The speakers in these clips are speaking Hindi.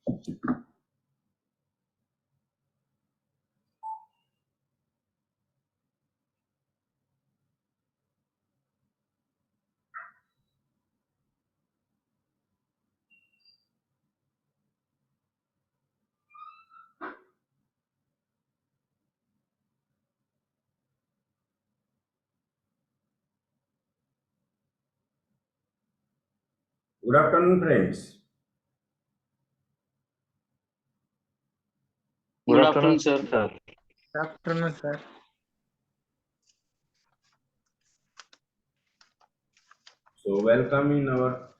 Good afternoon, friends. Good Good afternoon, afternoon, sir. sir. Good afternoon, sir. So, welcome in our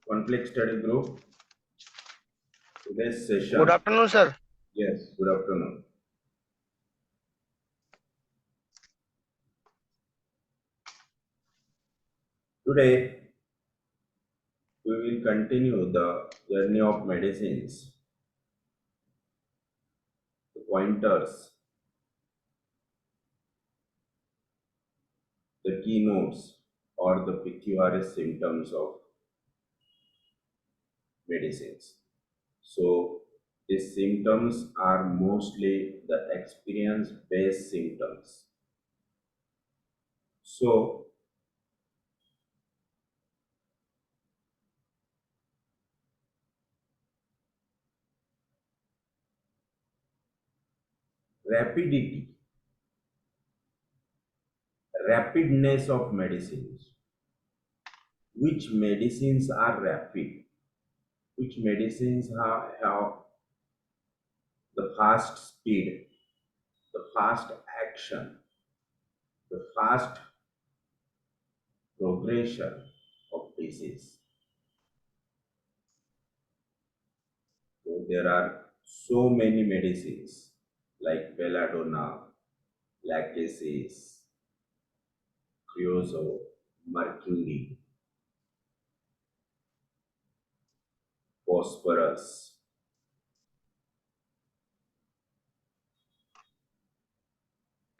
conflict study group. Today's session. Good afternoon, sir. Yes, good afternoon. Today, we will continue the journey of medicines, the pointers, the keynotes, or the PQRS symptoms of medicines. So, these symptoms are mostly the experience based symptoms. So, rapidity, rapidness of medicines. Which medicines are rapid? Which medicines have the fast speed, the fast action, the fast progression of disease? So there are so many medicines like belladonna, lachesis, creosote, mercury, phosphorus,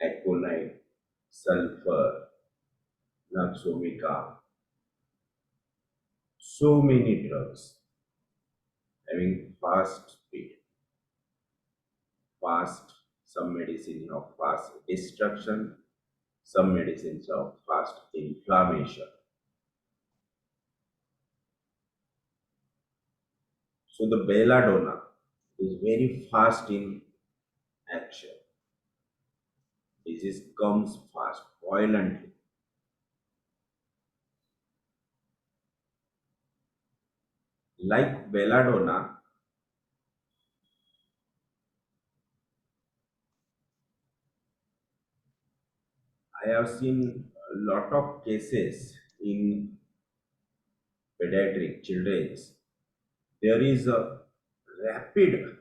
aconite, sulfur, naxomica. So many drugs having fast speed, fast, some medicine of fast destruction, some medicines of fast inflammation. So the belladonna is very fast in action. Disease comes fast, violently. Like belladonna, I have seen a lot of cases in pediatric children's. There is a rapid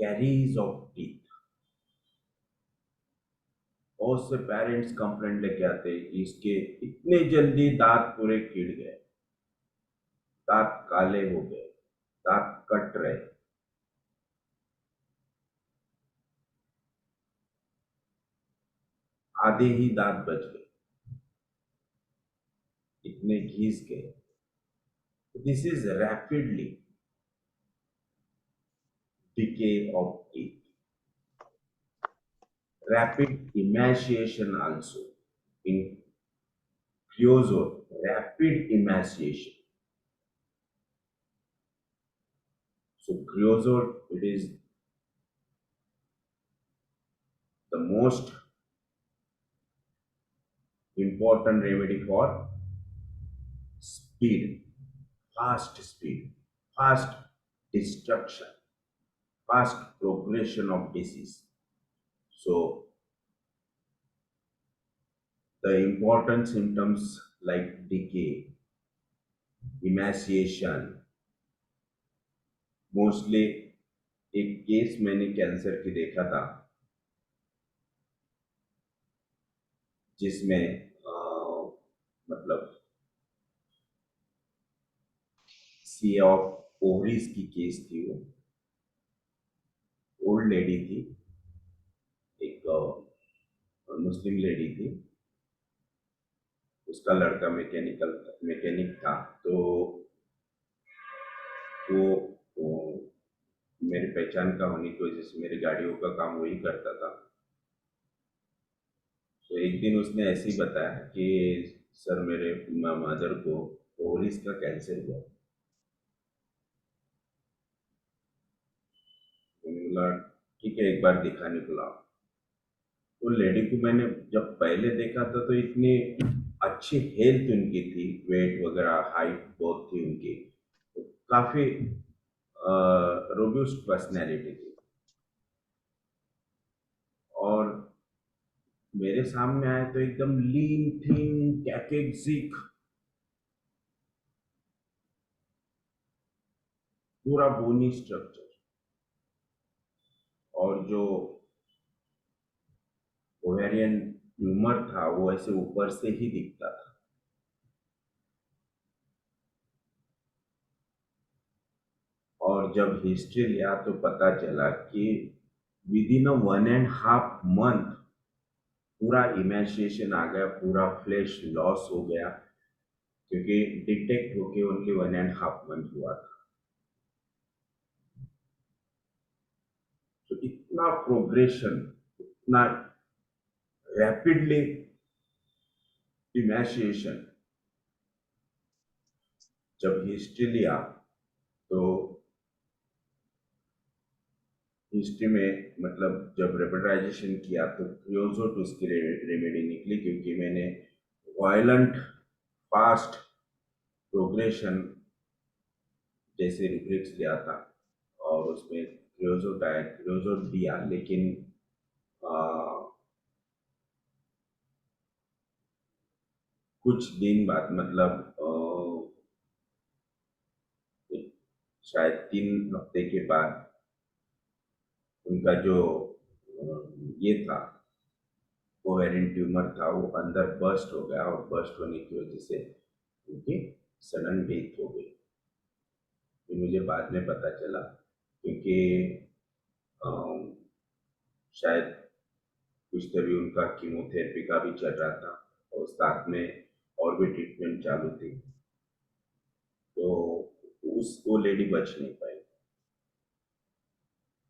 carries of teeth. बहुत से पेरेंट्स कंप्लेंट लेके आते हैं कि इसके इतने जल्दी दांत पूरे गिर गए, दांत काले हो गए, दांत कट रहे, आधे ही दांत बच गए, इतने घिस गए. This is rapidly decay of teeth. Rapid emaciation also in creosote, rapid emaciation. So creosote, it is the most important remedy for speed, fast destruction, fast progression of disease. So the important symptoms like decay, emaciation, mostly एक केस मैंने कैंसर की देखा था जिसमें मतलब सी ऑफ ओवरीज की केस थी. वो ओल्ड लेडी थी, एक मुस्लिम लेडी थी, उसका लड़का मैकेनिक था. तो वो मेरी पहचान का होने की वजह से मेरी गाड़ियों का काम वही करता था। तो एक दिन उसने ऐसे ही बताया कि सर मेरे मदर को ओवरीज का कैंसर हुआ। तो मैंने बोला ठीक है एक बार दिखाने को लाओ। तो लेडी को मैंने जब पहले देखा था तो इतनी अच्छी हेल्थ उनकी थी, वेट वगैरह हाइट बहुत थी उनकी, तो काफी रोब्यूस्ट पर्सनैलिटी थी। और मेरे सामने आए तो एकदम लीन थिन कैकेक्सिक, पूरा बोनी स्ट्रक्चर। और जो ओवेरियन ट्यूमर था वो ऐसे ऊपर से ही दिखता था। और जब हिस्ट्री लिया तो पता चला कि विद इन 1.5 मंथ पूरा इमेजिनेशन आ गया, पूरा फ्लैश लॉस हो गया, क्योंकि डिटेक्ट होके ओनली 1.5 मंथ हुआ था। तो इतना प्रोग्रेशन, इतना रैपिडली इमेजिनेशन। जब हिस्ट्री लिया तो हिस्ट्री में मतलब जब रेपिटाइजेशन किया तो क्रियोजोट उसकी रेमेडी निकली, क्योंकि मैंने वायलेंट फास्ट प्रोग्रेशन जैसे रूब्रिक्स लिया था और उसमें क्रियोजोट आया, क्रियोजोट दिया, लेकिन आ, कुछ दिन बाद मतलब शायद 3 हफ्ते के बाद उनका जो ये था ओवेरियन ट्यूमर था वो अंदर बर्स्ट हो गया, और बर्स्ट होने की वजह से उनकी सडन डेथ हो गई। ये मुझे बाद में पता चला, क्योंकि अम, शायद कुछ तभी उनका कीमोथेरेपी का भी चल रहा था और साथ में और भी ट्रीटमेंट चालू थी, तो उस वो लेडी बच नहीं पाई।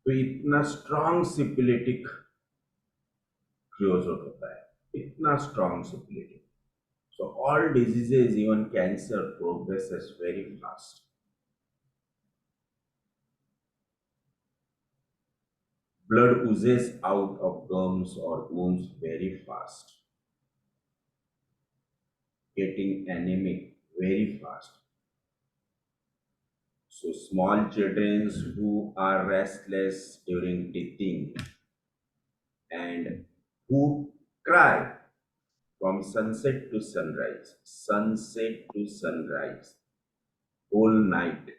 तो इतना स्ट्रॉन्ग सिपिलिटिक क्रियोजोट होता है, इतना strong सिपिलिटिक। So all diseases, even cancer, progresses very fast. Blood oozes out of gums or wounds very fast, getting anemic very fast. So small children who are restless during teething and who cry from sunset to sunrise, whole night,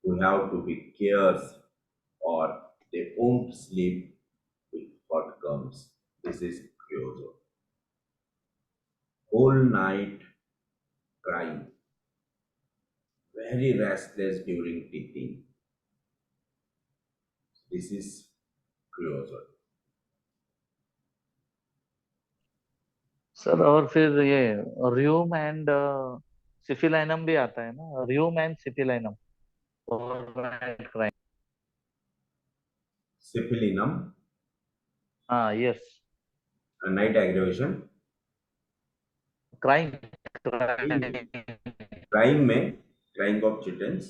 who have to be cares or they won't sleep with hot gums. This is creosote. Whole night crying, very restless during teething. This is creosote. Sir और फिर ये र्यूम एंड सिफिलाइनम भी आता है ना, र्यूम एंड सिफिलाइनम क्राइम। Syphilinum, हाँ yes, night aggravation. Crime Crying में crying of chittens.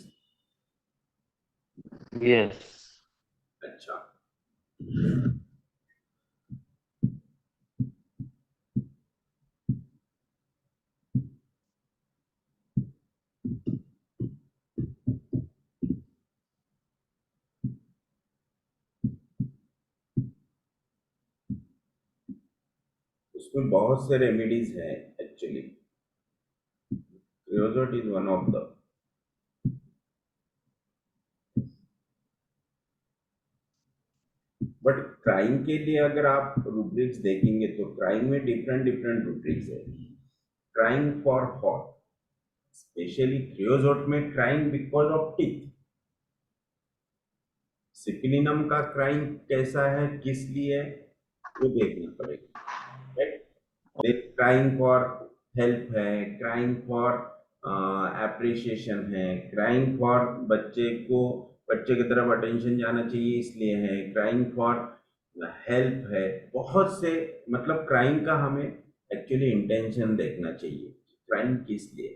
यस। अच्छा, उसमें बहुत से रेमेडीज हैं actually. Creosote is one of the. But crime के लिए अगर आप रूब्रिक्स देखेंगे तो क्राइम में डिफरेंट डिफरेंट रूब्रिक्स है। Crime for hot, specially creosote में क्राइम बिकॉज ऑफ टीथ। सिपिलिनम का क्राइम कैसा है, किस लिए, वो देखना पड़ेगा, राइट। क्राइम फॉर हेल्प है, क्राइम फॉर एप्रिसिएशन है, क्राइंग फॉर बच्चे की तरफ अटेंशन जाना चाहिए इसलिए है, क्राइंग फॉर हेल्प है, बहुत से मतलब क्राइंग का हमें एक्चुअली इंटेंशन देखना चाहिए, क्राइंग किस लिए।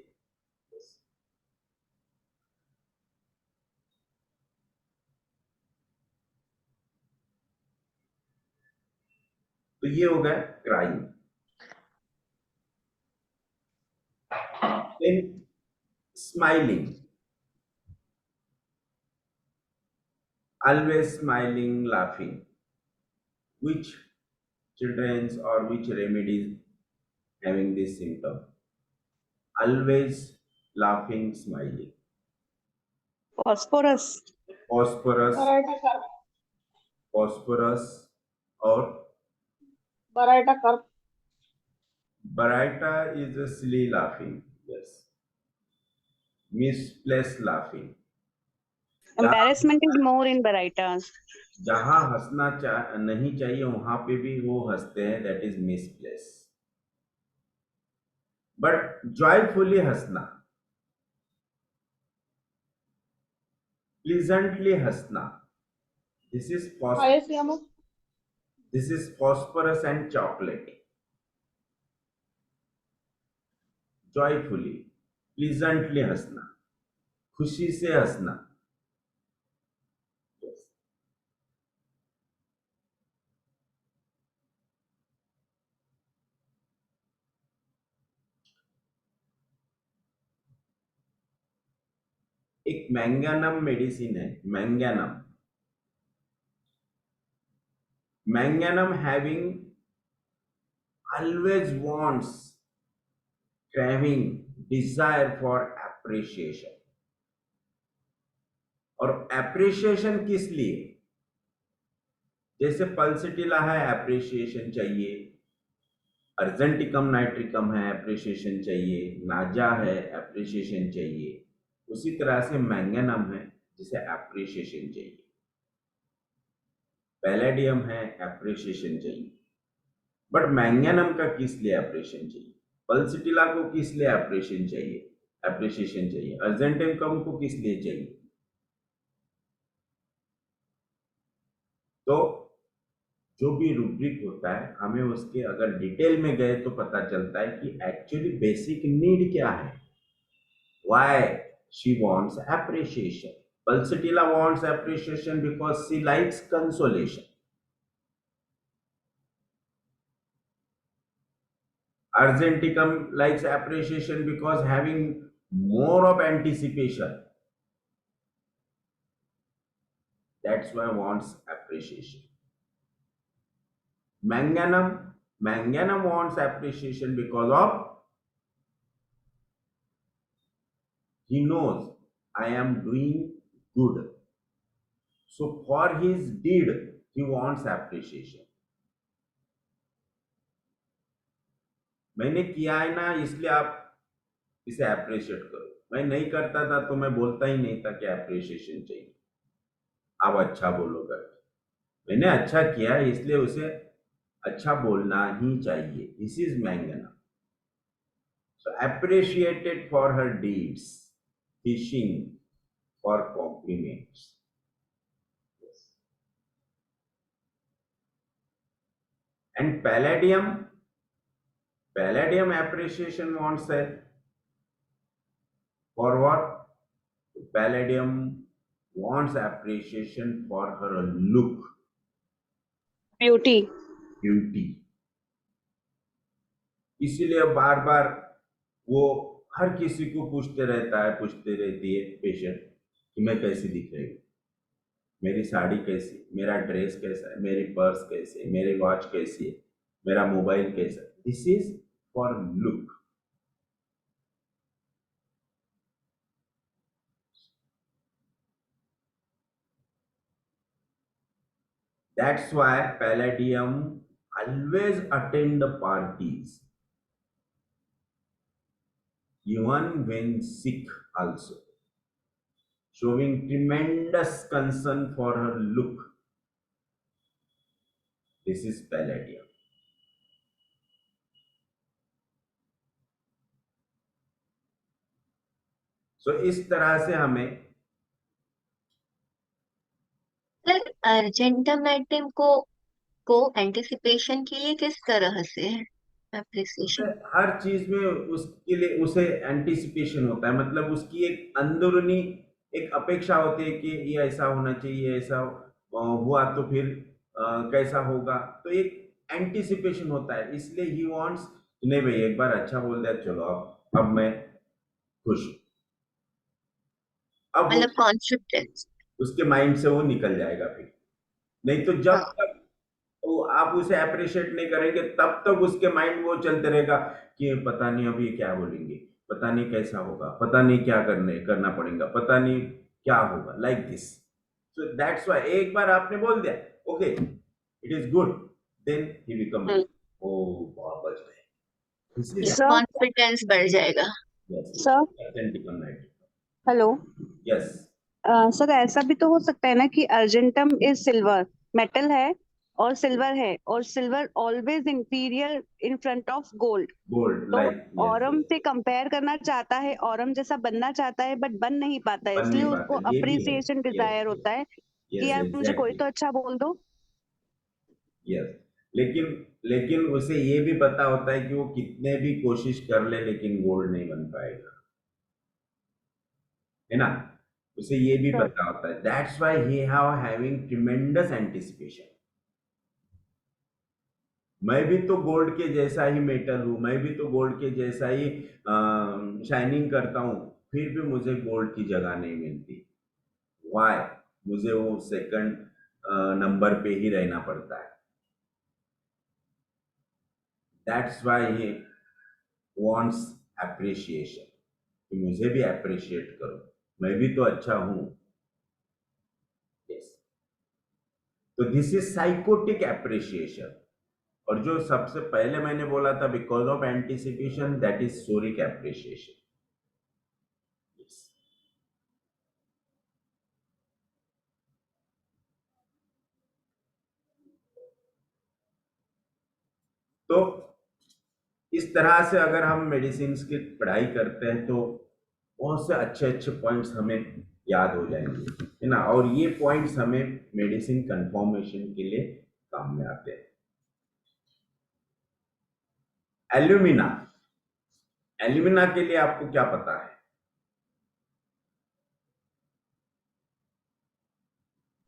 तो ये हो गया crying. Then smiling, always smiling, laughing. Which children's or which remedies having this symptom? Always laughing, smiling. Phosphorus. Phosphorus, बराटा कर phosphorus और बराटा कर Baraita is a silly laughing. Yes. Misplaced laughing. Embarrassment is more in Baraitas. जहां हंसना नहीं चाहिए वहां पे भी वो हंसते हैं, that is misplace. But joyfully हंसना, प्लीजेंटली हंसना, this is hyoscyamus this is phosphorus and chocolate. Joyfully, pleasantly हंसना, खुशी से हंसना। एक मैंगनम मेडिसिन है, manganum. Manganum having always wants, craving, desire for appreciation। और एप्रिसिएशन किस लिए? जैसे पल्सिटिला है, एप्रिसिएशन चाहिए, अर्जेंटिकम नाइट्रिकम है, एप्रिसिएशन चाहिए, नाजा है, एप्रिसिएशन चाहिए, उसी तरह से मैंगनम है जिसे एप्रिसिएशन चाहिए, पैलेडियम है, एप्रिसिएशन चाहिए। बट मैंगनम का किस लिए एप्रिसिएशन चाहिए? पल्सिटिला को किस लिए एप्रिसिएशन चाहिए? एप्रिसिएशन चाहिए। अर्जेंटिकम को किस लिए चाहिए? तो जो भी रूब्रिक होता है, हमें उसके अगर डिटेल में गए तो पता चलता है कि एक्चुअली बेसिक नीड क्या है। Why she wants appreciation. Pulsatilla wants appreciation because she likes consolation. Argenticum likes appreciation because having more of anticipation. That's why wants appreciation. Manganum wants appreciation because of he knows I am doing good. So for his deed, he wants appreciation. मैंने किया है ना इसलिए आप इसे अप्रिशिएट करो। मैं नहीं करता था तो मैं बोलता ही नहीं था कि अप्रिशिएशन चाहिए, आप अच्छा बोलो करके। मैंने अच्छा किया है इसलिए उसे अच्छा बोलना ही चाहिए। This is manganum. So appreciated for her deeds, fishing for compliments. And palladium appreciation wants a for what? Palladium wants appreciation for her look, Beauty. beauty। इसीलिए बार बार वो हर किसी को पूछते रहती है पेशेंट कि मैं कैसी दिख रही हूँ, मेरी साड़ी कैसी, मेरा ड्रेस कैसा है, मेरी पर्स कैसी है, मेरी वॉच कैसी है, मेरा मोबाइल कैसा है। This is for look. That's why Palladium always attend the parties, even when sick also, showing tremendous concern for her look. This is Palladium. सो इस तरह से हमें सर अर्जेंटम एटम को एंटिसिपेशन के लिए किस तरह से है उसे एप्रिसिएशन? हर चीज में उसके लिए उसे एंटिसिपेशन होता है, मतलब उसकी एक अंदरूनी एक अपेक्षा होती है कि ये ऐसा होना चाहिए, ऐसा हुआ तो फिर कैसा होगा, तो एक एंटिसिपेशन होता है, इसलिए ही वांट्स नहीं भाई एक बार अच्छा बोल दिया, चलो अब मैं खुश हूं। अब वो मतलब कॉन्फिडेंस। उसके माइंड से वो निकल जाएगा फिर। नहीं तो जब हाँ। तक वो आप उसे अप्रिशिएट नहीं करेंगे तब तक उसके माइंड में वो चलते रहेगा कि पता नहीं अब ये क्या बोलेंगे, पता नहीं कैसा होगा, पता नहीं क्या करना पड़ेगा, पता नहीं क्या होगा, like this. So that's why एक बार आपने बोल दिया okay it is good, then he become ओ बहुत बच गए। दिस इज Sir, कॉन्फिडेंस बढ़ जाएगा। Yes sir, authentic night. hello. Yes sir ऐसा भी तो हो सकता है ना कि अर्जेंटम इज सिल्वर, मेटल है और सिल्वर है, और silver always inferior in front of gold. Gold तो लाइक यस औरम से कंपेयर करना चाहता है, औरम जैसा बनना चाहता है, बट बन नहीं पाता है, बन इसलिए नहीं उसको पाता, ये भी है। अप्रिसिएशन यस डिजायर होता है कि यस यार मुझे कोई एग्जैक्टली। तो अच्छा बोल दो। यस लेकिन लेकिन उसे ये भी पता होता है कि वो कितने भी कोशिश कर ले लेकिन गोल्ड नहीं बन पाएगा, है ना। उसे ये भी सर, पता होता है, that's why he having tremendous anticipation. मैं भी तो गोल्ड के जैसा ही मेटल हूं, मैं भी तो गोल्ड के जैसा ही शाइनिंग करता हूं, फिर भी मुझे गोल्ड की जगह नहीं मिलती। वाई? मुझे वो सेकंड नंबर पे ही रहना पड़ता है। That's why he wants appreciation, कि मुझे भी अप्रिशिएट करो, मैं भी तो अच्छा हूं। यस, तो दिस इज साइकोटिक अप्रिशिएशन। और जो सबसे पहले मैंने बोला था because of anticipation, that is सोरिक appreciation. Yes, तो इस तरह से अगर हम मेडिसिन की पढ़ाई करते हैं तो बहुत से अच्छे अच्छे पॉइंट्स हमें याद हो जाएंगे, है ना, और ये पॉइंट्स हमें मेडिसिन कंफर्मेशन के लिए काम में आते हैं। एल्यूमिना, एल्यूमिना के लिए आपको क्या पता है?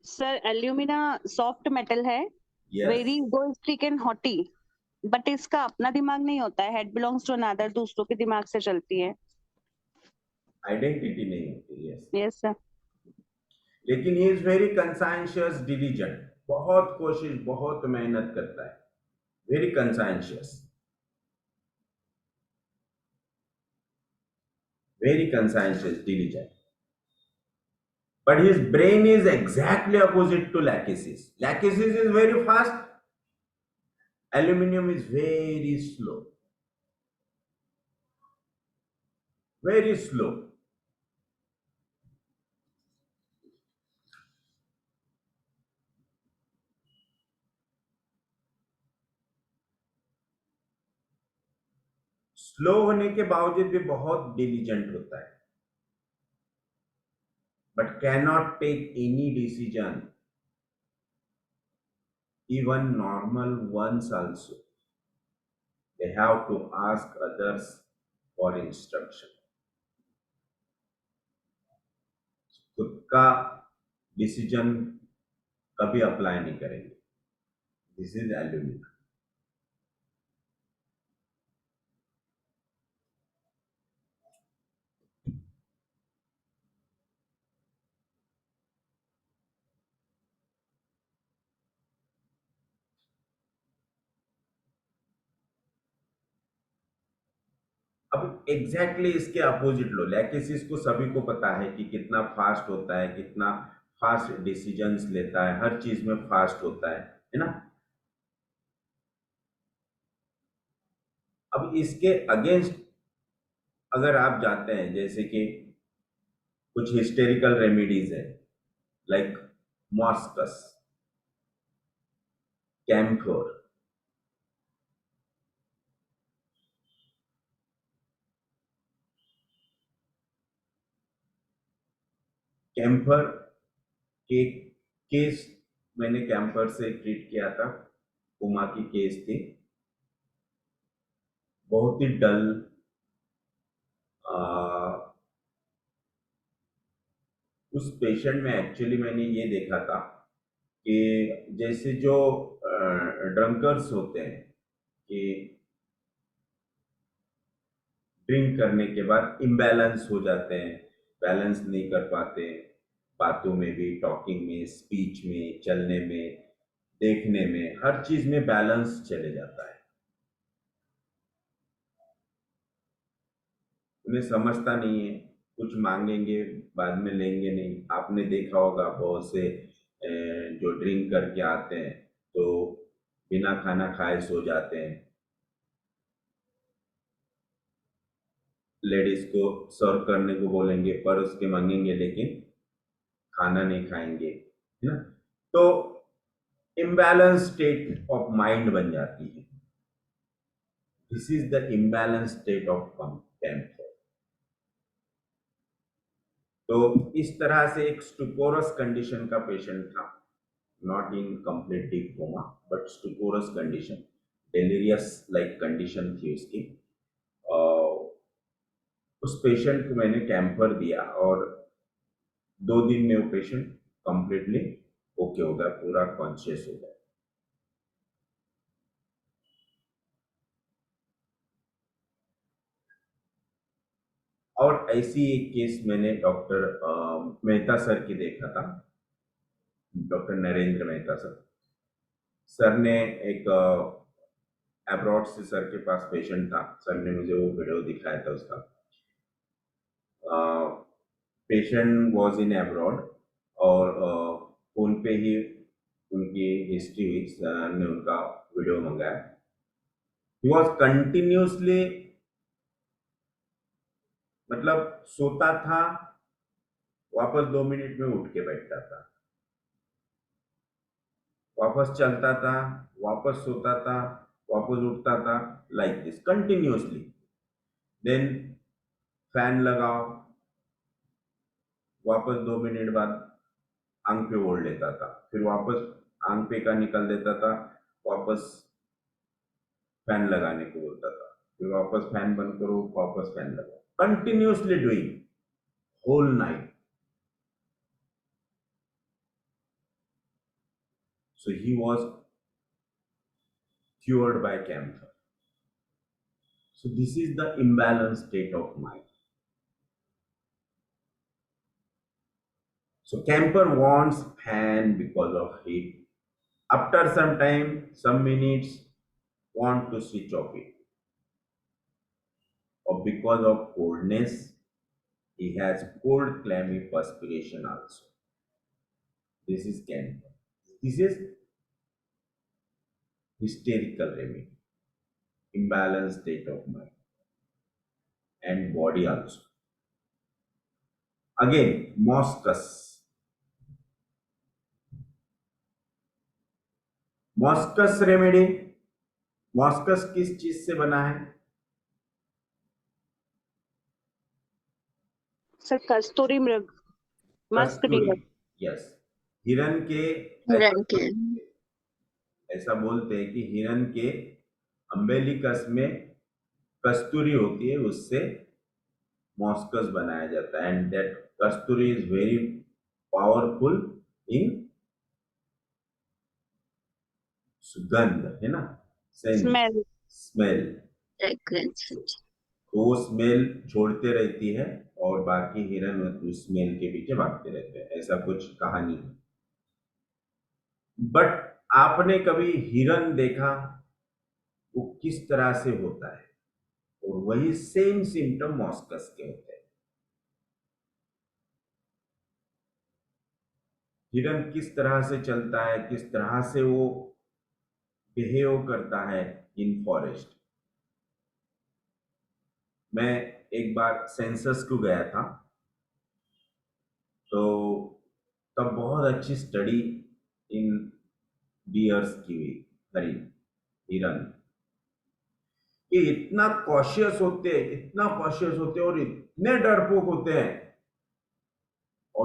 सर एल्यूमिना सॉफ्ट मेटल है, yes, very egoistic and haughty, but इसका अपना दिमाग नहीं होता है, हेड बिलोंग्स टू अनदर, दूसरों के दिमाग से चलती है। आइडेंटिटी नहीं होती। Yes, yes sir. लेकिन he is very conscientious diligent, बहुत कोशिश बहुत मेहनत करता है, very conscientious, very conscientious, diligent. But his brain is exactly opposite to Lachesis. Lachesis is very fast. Aluminium is very slow. Very slow. Slow होने के बावजूद भी बहुत डिलीजेंट होता है, but cannot take any decision, even normal ones also. They have to ask others for instruction. खुद का डिसीजन कभी अप्लाई नहीं करेंगे। This is alumina. अब एग्जैक्टली इसके अपोजिट लो, लैकेसिस को सभी को पता है कि कितना फास्ट होता है, कितना फास्ट डिसीजंस लेता है, हर चीज में फास्ट होता है ना। अब इसके अगेंस्ट अगर आप जाते हैं, जैसे कि कुछ हिस्टेरिकल रेमेडीज है, लाइक मॉस्कस, कैम्फोर, कैंपर के केस मैंने कैंपर से ट्रीट किया था, कोमा की केस थी, बहुत ही डल, उस पेशेंट में एक्चुअली मैंने ये देखा था कि जैसे जो ड्रंकर्स होते हैं कि ड्रिंक करने के बाद इम्बैलेंस हो जाते हैं, बैलेंस नहीं कर पाते, बातों में भी, टॉकिंग में, स्पीच में, चलने में, देखने में, हर चीज में बैलेंस चले जाता है। उन्हें समझता नहीं है, कुछ मांगेंगे बाद में लेंगे नहीं। आपने देखा होगा बहुत से जो ड्रिंक करके आते हैं तो बिना खाना खाए सो जाते हैं, लेडीज को सर्व करने को बोलेंगे, पर्स के मांगेंगे लेकिन खाना नहीं खाएंगे, है ना। तो इम्बैलेंस स्टेट ऑफ माइंड बन जाती है। This is the imbalance state of cancer. तो इस तरह से एक स्टुपोरस कंडीशन का पेशेंट था, not in complete deep coma but stuporous condition, delirious like condition थी उसकी। उस पेशेंट को मैंने कैंपर दिया और 2 दिन में वो पेशेंट कंप्लीटली ओके हो गया, पूरा कॉन्शियस हो गया। और ऐसी एक केस मैंने डॉक्टर मेहता सर की देखा था, doctor Narendra Mehta sir. Sir ने एक अब्रॉड से सर के पास पेशेंट था, सर ने मुझे वो वीडियो दिखाया था उसका। पेशेंट वॉज इन अब्रॉड और फोन पे ही उनकी हिस्ट्री हुई, सर ने उनका वीडियो मंगाया। ही वॉज कंटिन्यूसली, मतलब सोता था, वापस 2 मिनट में उठ के बैठता था, वापस चलता था, वापस सोता था, वापस उठता था, like this continuously. Then fan लगाओ, वापस 2 मिनट बाद आंख पे ओढ़ लेता था, फिर वापस आंख पे का निकल देता था, वापस फैन लगाने को बोलता था, फिर वापस फैन बंद करो, वापस फैन लगाओ, continuously doing whole night. So he was cured by cancer. So this is the imbalanced state of mind. So camper wants fan because of heat. After some time, some minutes, want to switch off it. Or because of coldness, he has cold clammy perspiration also. This is camper. This is hysterical remedy, imbalanced state of mind and body also. Again, Moschus. मॉस्कस remedy, मॉस्कस किस चीज से बना है? सर कस्तूरी मृग, मस्क कस्तूरी, डियर। यस। हिरन के, हिरन के ऐसा बोलते हैं कि हिरन के अम्बेलिकस में कस्तूरी होती है, उससे मॉस्कस बनाया जाता है। And that Kasturi is very powerful in सुगंध, है ना, स्मेल। स्मेल। फ्रेग्रेंस। तो वो स्मेल छोड़ते रहती है और बाकी हिरन उस स्मेल के पीछे भागते रहते हैं, ऐसा कुछ कहानी है। बट आपने कभी हिरन देखा वो किस तरह से होता है? और वही सेम सिम्टम मॉस्कस के होते हैं। हिरन किस तरह से चलता है, किस तरह से वो बिहेव करता है इन फॉरेस्ट। मैं एक बार सेंसस को गया था, तो तब बहुत अच्छी स्टडी इन डियर्स की हुई, हरिन, हिरन, ये इतना कॉशियस होते हैं, इतना कॉशियस होते हैं और इतने डरपोक होते हैं,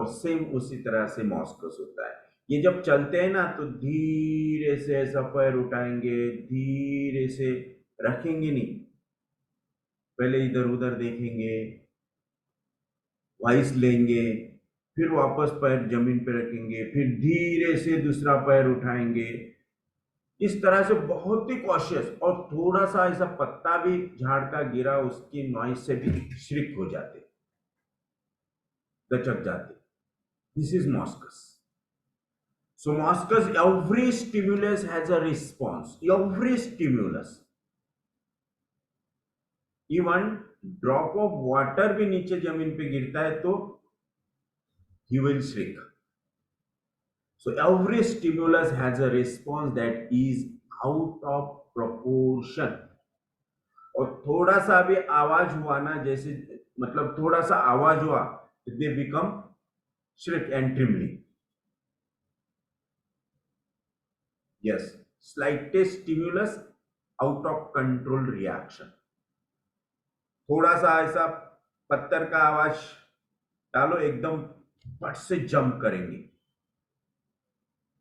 और सेम उसी तरह से मॉस्कस होता है। ये जब चलते हैं ना तो धीरे से ऐसा पैर उठाएंगे, धीरे से रखेंगे नहीं, पहले इधर उधर देखेंगे, वॉइस लेंगे, फिर वापस पैर जमीन पे रखेंगे, फिर धीरे से दूसरा पैर उठाएंगे। इस तरह से बहुत ही कॉशियस, और थोड़ा सा ऐसा पत्ता भी झाड़ का गिरा उसकी नॉइज से भी श्रिक हो जाते, दचक जाते। This is मॉस्कस. So moscus, every stimulus has a response. Every stimulus. Even drop of water भी नीचे जमीन पे गिरता है तो he will shrink. So every stimulus has a response that is out of proportion. और थोड़ा सा भी आवाज हुआ ना, जैसे मतलब थोड़ा सा आवाज हुआ, they become shriek and trembling. Yes, slightest stimulus, out of control reaction. थोड़ा सा ऐसा पत्थर का आवाज डालो, एकदम फट से जंप करेंगे,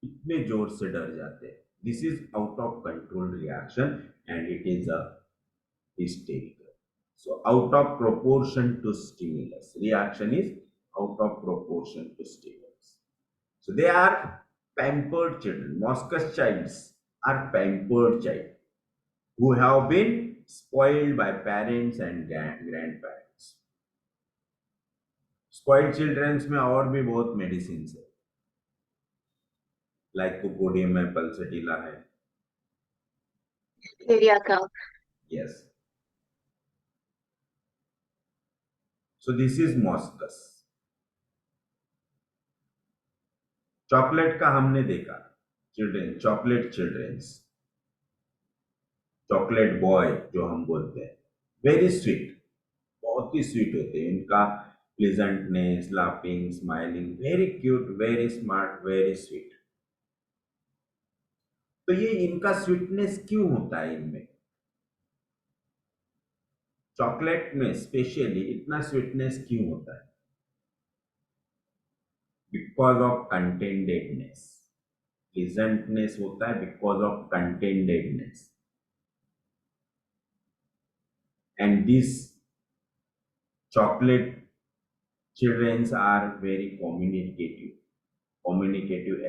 इतने जोर से डर जाते हैं. This is out of control reaction and it is a hysterical. So out of proportion to stimulus. Reaction is out of proportion to stimulus. So they are pampered children. Moscus childs are pampered child who have been spoiled by parents and grandparents. Spoiled children में और भी बहुत मेडिसिन है, लाइक कोकोडियम है, पल्सटिला है. एरिया का. Yes. So this is moscus. Chocolate का हमने देखा, children, chocolate childrens, chocolate boy जो हम बोलते हैं, वेरी स्वीट, बहुत ही स्वीट होते हैं. इनका pleasantness, laughing, smiling, very cute, very smart, very sweet. तो ये इनका स्वीटनेस क्यों होता है इनमें? चॉकलेट में स्पेशली इतना स्वीटनेस क्यों होता है? Because of कंटेंटेडनेस. प्लीजेंटनेस होता है because of contentedness. And this chocolate children are very communicative,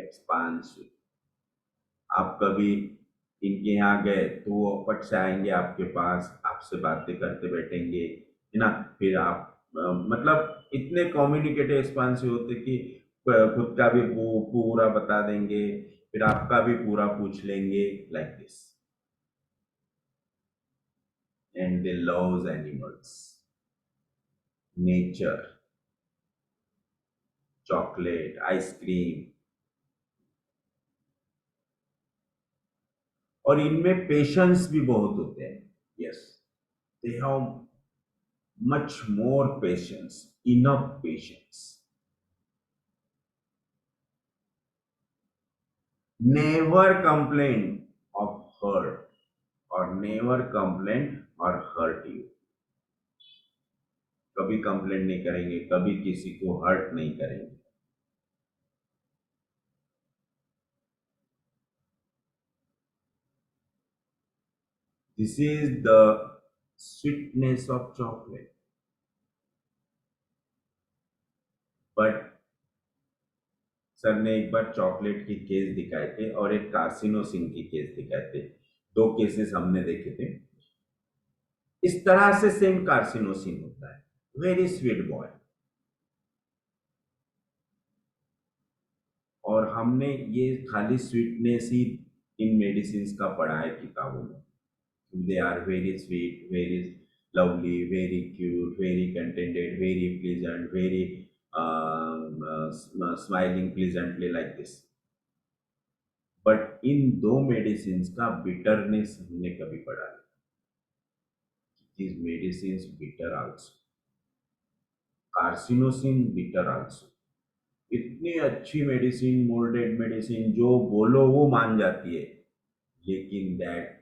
expansive. आप कभी इनके यहाँ गए तो वो पट से आएंगे आपके पास, आपसे बातें करते बैठेंगे, है ना. फिर आप मतलब इतने कम्युनिकेटिव एक्सपांसिव होते कि खुद का भी पूरा बता देंगे, फिर आपका भी पूरा पूछ लेंगे, like this. And they loves animals, nature, chocolate, ice cream. और इनमें पेशेंस भी बहुत होते हैं. Yes, they have much more patience, enough patience. Never complain of hurt और नेवर कंप्लेन और हर्ट यू. कभी कंप्लेंट नहीं करेंगे, कभी किसी को हर्ट नहीं करेंगे. This is the sweetness of chocolate. But sir ने एक बार चॉकलेट की केस दिखाए थे और एक कार्सिनोसिन की केस दिखाए थे. दो केसेस हमने देखे थे. इस तरह से सेम कार्सिनोसिन होता है. Very sweet boy. और हमने ये खाली स्वीटनेस ही इन मेडिसिन का पढ़ा है किताबों में. They are very sweet, very lovely, very cute, very contented, very pleasant, very smiling pleasantly, like this. But इन दो मेडिसिन का बिटरनेस हमने कभी पढ़ा नहीं. These medicines bitter also. Carcinosin bitter also. इतनी अच्छी मेडिसिन, मोल्डेड मेडिसिन, जो बोलो वो मान जाती है, लेकिन that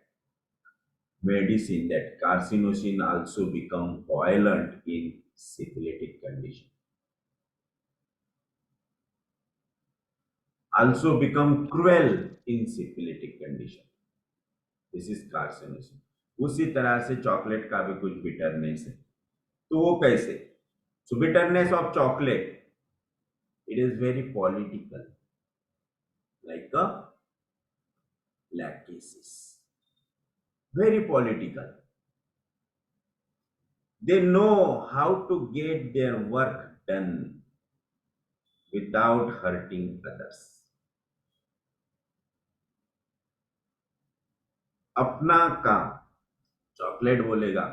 medicine, that carcinosin also become violent in syphilitic condition. also become cruel in syphilitic condition. This is carcinogen. उसी तरह से चॉकलेट का भी कुछ बिटरनेस है. तो वो कैसे? So bitterness of chocolate, it is very political, like a lactasis. Very political. They know how to get their work done without hurting others. अपना काम, चॉकलेट बोलेगा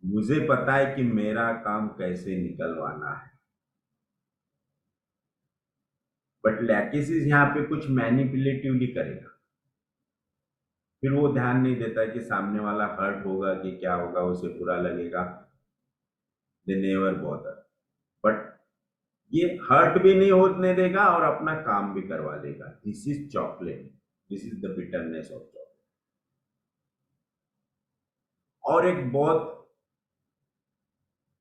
मुझे पता है कि मेरा काम कैसे निकलवाना है, बट लैक्टेसिस यहाँ पे कुछ मैनिपुलेटिवली करेगा. फिर वो ध्यान नहीं देता कि सामने वाला हर्ट होगा कि क्या होगा, उसे बुरा लगेगा. They never bother. बट ये हर्ट भी नहीं होने देगा और अपना काम भी करवा लेगा. This is chocolate. This is the bitterness of chocolate. और एक बहुत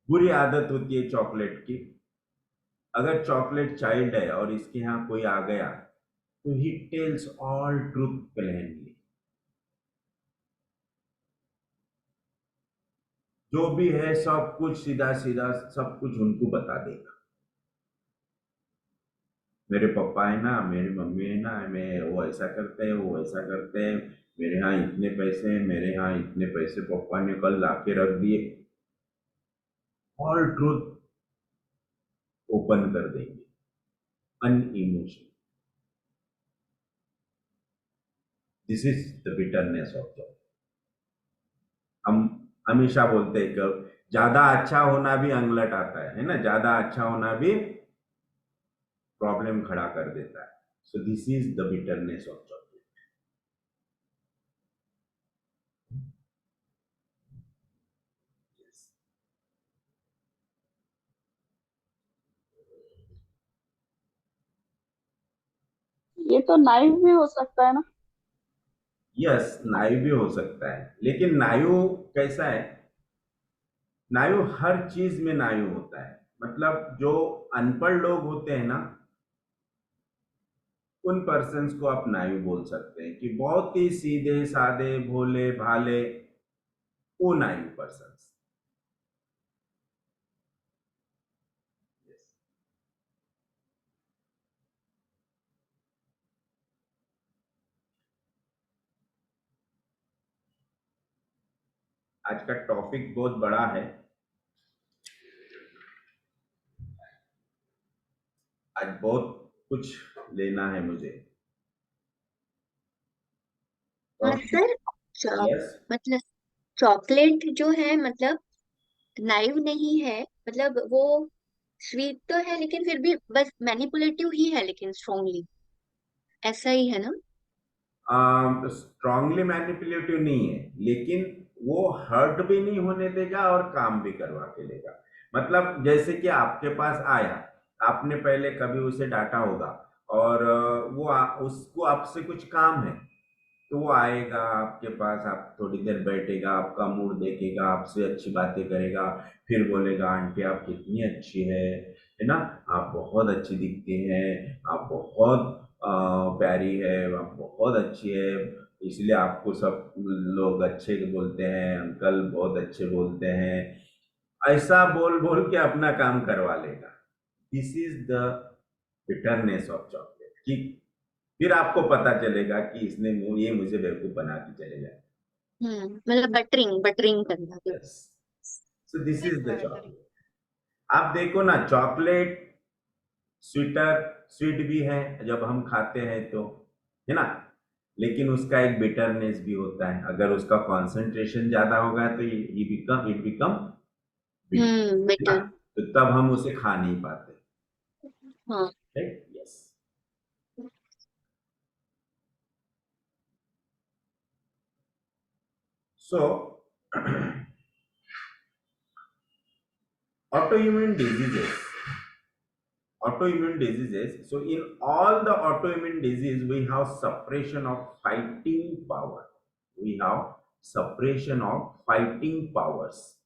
बुरी आदत होती है चॉकलेट की. अगर चॉकलेट चाइल्ड है और इसके यहाँ कोई आ गया तो he tells all truth plainly. जो भी है सब कुछ सीधा सीधा सब कुछ उनको बता देगा. मेरे पापा है ना, मेरी मम्मी है ना, मैं वो ऐसा करते हैं, वो ऐसा करते हैं, मेरे यहाँ इतने पैसे हैं, मेरे यहाँ इतने पैसे पापा ने कल लाके रख दिए. ऑल ट्रूथ ओपन कर देंगे. Unemotional. This is the bitterness of job. हम हमेशा बोलते हैं कि ज्यादा अच्छा होना भी अंगलट आता है ना, ज्यादा अच्छा होना भी प्रॉब्लम खड़ा कर देता है. So this is the bitterness of chocolate. ये तो नाइव भी हो सकता है ना? यस, नायु भी हो सकता है, लेकिन नायु कैसा है? नायु हर चीज में नायु होता है. मतलब जो अनपढ़ लोग होते हैं ना, उन पर्सन्स को आप नायु बोल सकते हैं कि बहुत ही सीधे साधे भोले भाले, वो नायु पर्सन्स. आज का टॉपिक बहुत बड़ा है. आज बहुत कुछ लेना है मुझे. सर यस, मतलब चॉकलेट जो है मतलब नाइव नहीं है, मतलब वो स्वीट तो है लेकिन फिर भी बस मैनिपुलेटिव ही है, लेकिन स्ट्रांगली ऐसा ही है ना? स्ट्रांगली मैनिपुलेटिव नहीं है, लेकिन वो हर्ट भी नहीं होने देगा और काम भी करवा के लेगा. मतलब जैसे कि आपके पास आया, आपने पहले कभी उसे डांटा होगा और उसको आपसे कुछ काम है, तो वो आएगा आपके पास, आप थोड़ी देर बैठेगा, आपका मूड देखेगा, आपसे अच्छी बातें करेगा, फिर बोलेगा आंटी आप कितनी अच्छी है ना, आप बहुत अच्छी दिखती हैं, आप बहुत प्यारी है, आप बहुत अच्छी है, इसलिए आपको सब लोग अच्छे बोलते हैं, अंकल बहुत अच्छे बोलते हैं. ऐसा बोल बोल के अपना काम करवा लेगा. This is the bitterness of chocolate. कि फिर आपको पता चलेगा कि इसने ये मुझे बेवकूफ बना के चले जाए. मतलब बटरिंग बटरिंग करना. Yes. So this is the chocolate. आप देखो ना, चॉकलेट स्वीट भी है जब हम खाते हैं तो, है ना, लेकिन उसका एक बिटरनेस भी होता है. अगर उसका कंसंट्रेशन ज्यादा होगा तो इट बिकम बिटर, बेटर. तो तब हम उसे खा नहीं पाते. हाँ. Right. Yes. So autoimmune diseases. So in all the autoimmune disease, we have suppression of fighting power. We have suppression of fighting powers.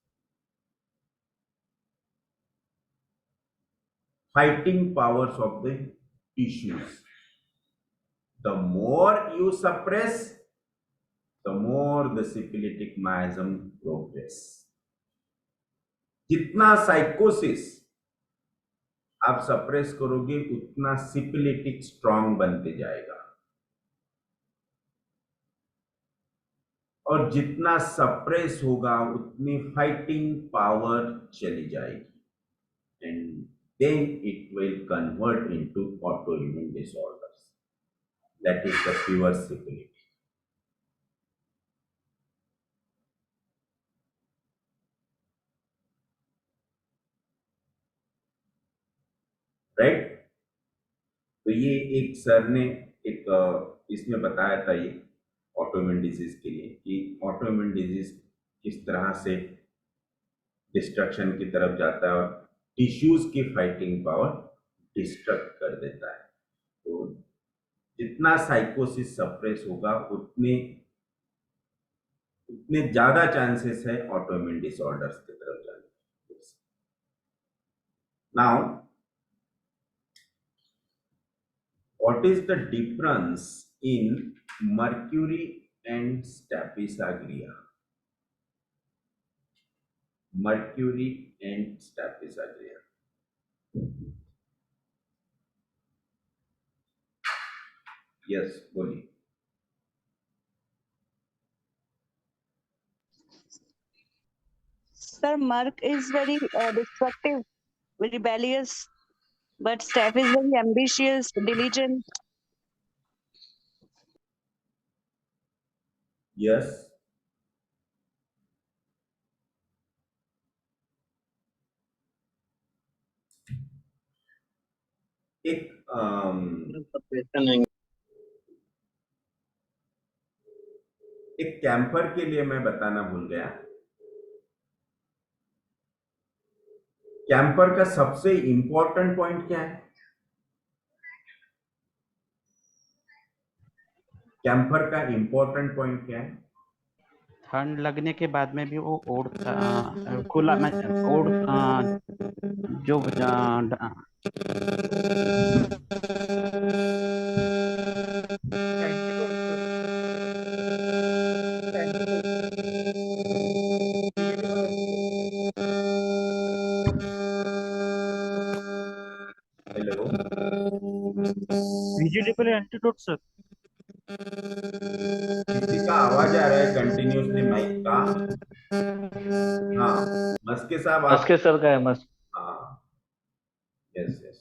Fighting powers of the tissues. the more you suppress, the more the syphilitic miasm progress. जितना साइकोसिस आप सप्रेस करोगे उतना सिपिलिटिक स्ट्रांग बनते जाएगा, और जितना सप्रेस होगा उतनी फाइटिंग पावर चली जाएगी, and then it will convert into autoimmune disorders, that is the pure सिपिलिटी. राइट. तो ये एक सर ने एक इसमें बताया था ये ऑटोइम्यून डिजीज के लिए कि ऑटोइम्यून डिजीज किस तरह से डिस्ट्रक्शन की तरफ जाता है और टिश्यूज की फाइटिंग पावर डिस्ट्रक्ट कर देता है. तो जितना साइकोसिस सप्रेस होगा उतने उतने ज्यादा चांसेस है ऑटोइम्यून डिसऑर्डर्स की तरफ जाने के. Now what is the difference in mercury and staphysagria? Mercury and staphysagria. Yes, बोलिए. Sir, Merc is very destructive, rebellious, but Steph is very ambitious, diligent. Yes. एक एक कैंपर के लिए मैं बताना भूल गया. कैंपर का सबसे इंपॉर्टेंट पॉइंट क्या है? कैंपर का इंपॉर्टेंट पॉइंट क्या है? ठंड लगने के बाद में भी वो खुला में जो हेलो, वेजिटेबल एंटीडोट सर. किसी का आवाज आ रहा है कंटिन्यूसली माइक का. हाँ, मस्के साहब आप. मस्के सर का है मस्क. हाँ, यस यस.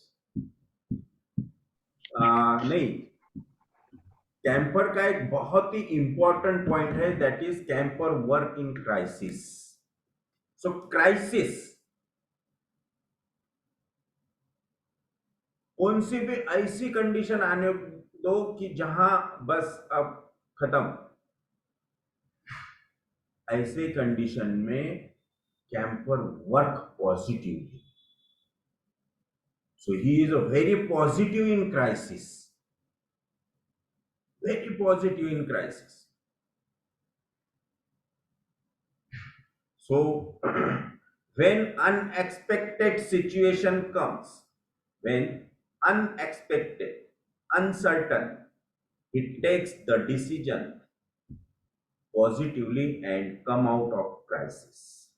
नहीं, कैंपर का एक बहुत ही इंपॉर्टेंट पॉइंट है, that is camper work in crisis. So crisis कौन सी भी ऐसी कंडीशन आने दो कि जहां बस अब खत्म, ऐसे कंडीशन में camper work positively. So he is a very positive in crisis, very positive in crisis. So when unexpected situation comes, when unexpected, uncertain, it takes the decision positively and come out of crisis.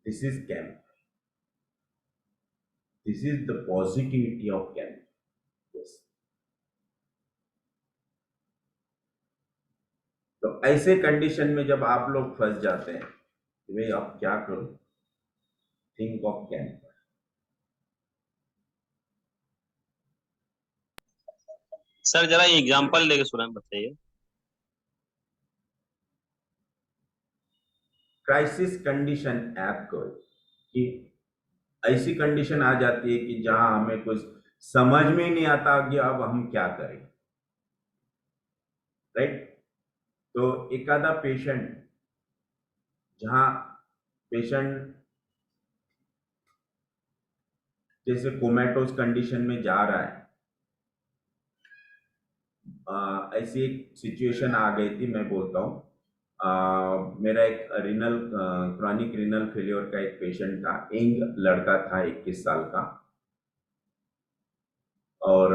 This is camp. This is the positivity of camp. Yes. तो ऐसे कंडीशन में जब आप लोग फंस जाते हैं कि भाई अब क्या करूं, थिंक ऑफ कैंपर. सर जरा एग्जांपल लेके सुना बताइए. क्राइसिस कंडीशन ऐप को कि ऐसी कंडीशन आ जाती है कि जहां हमें कुछ समझ में नहीं आता कि अब हम क्या करें. राइट. तो एक आधा पेशेंट, जहां पेशेंट जैसे कोमेटोस कंडीशन में जा रहा है, ऐसी एक सिचुएशन आ गई थी. मैं बोलता हूँ, मेरा एक रीनल क्रॉनिक रीनल फेलियर का एक पेशेंट था, यंग लड़का था 21 साल का, और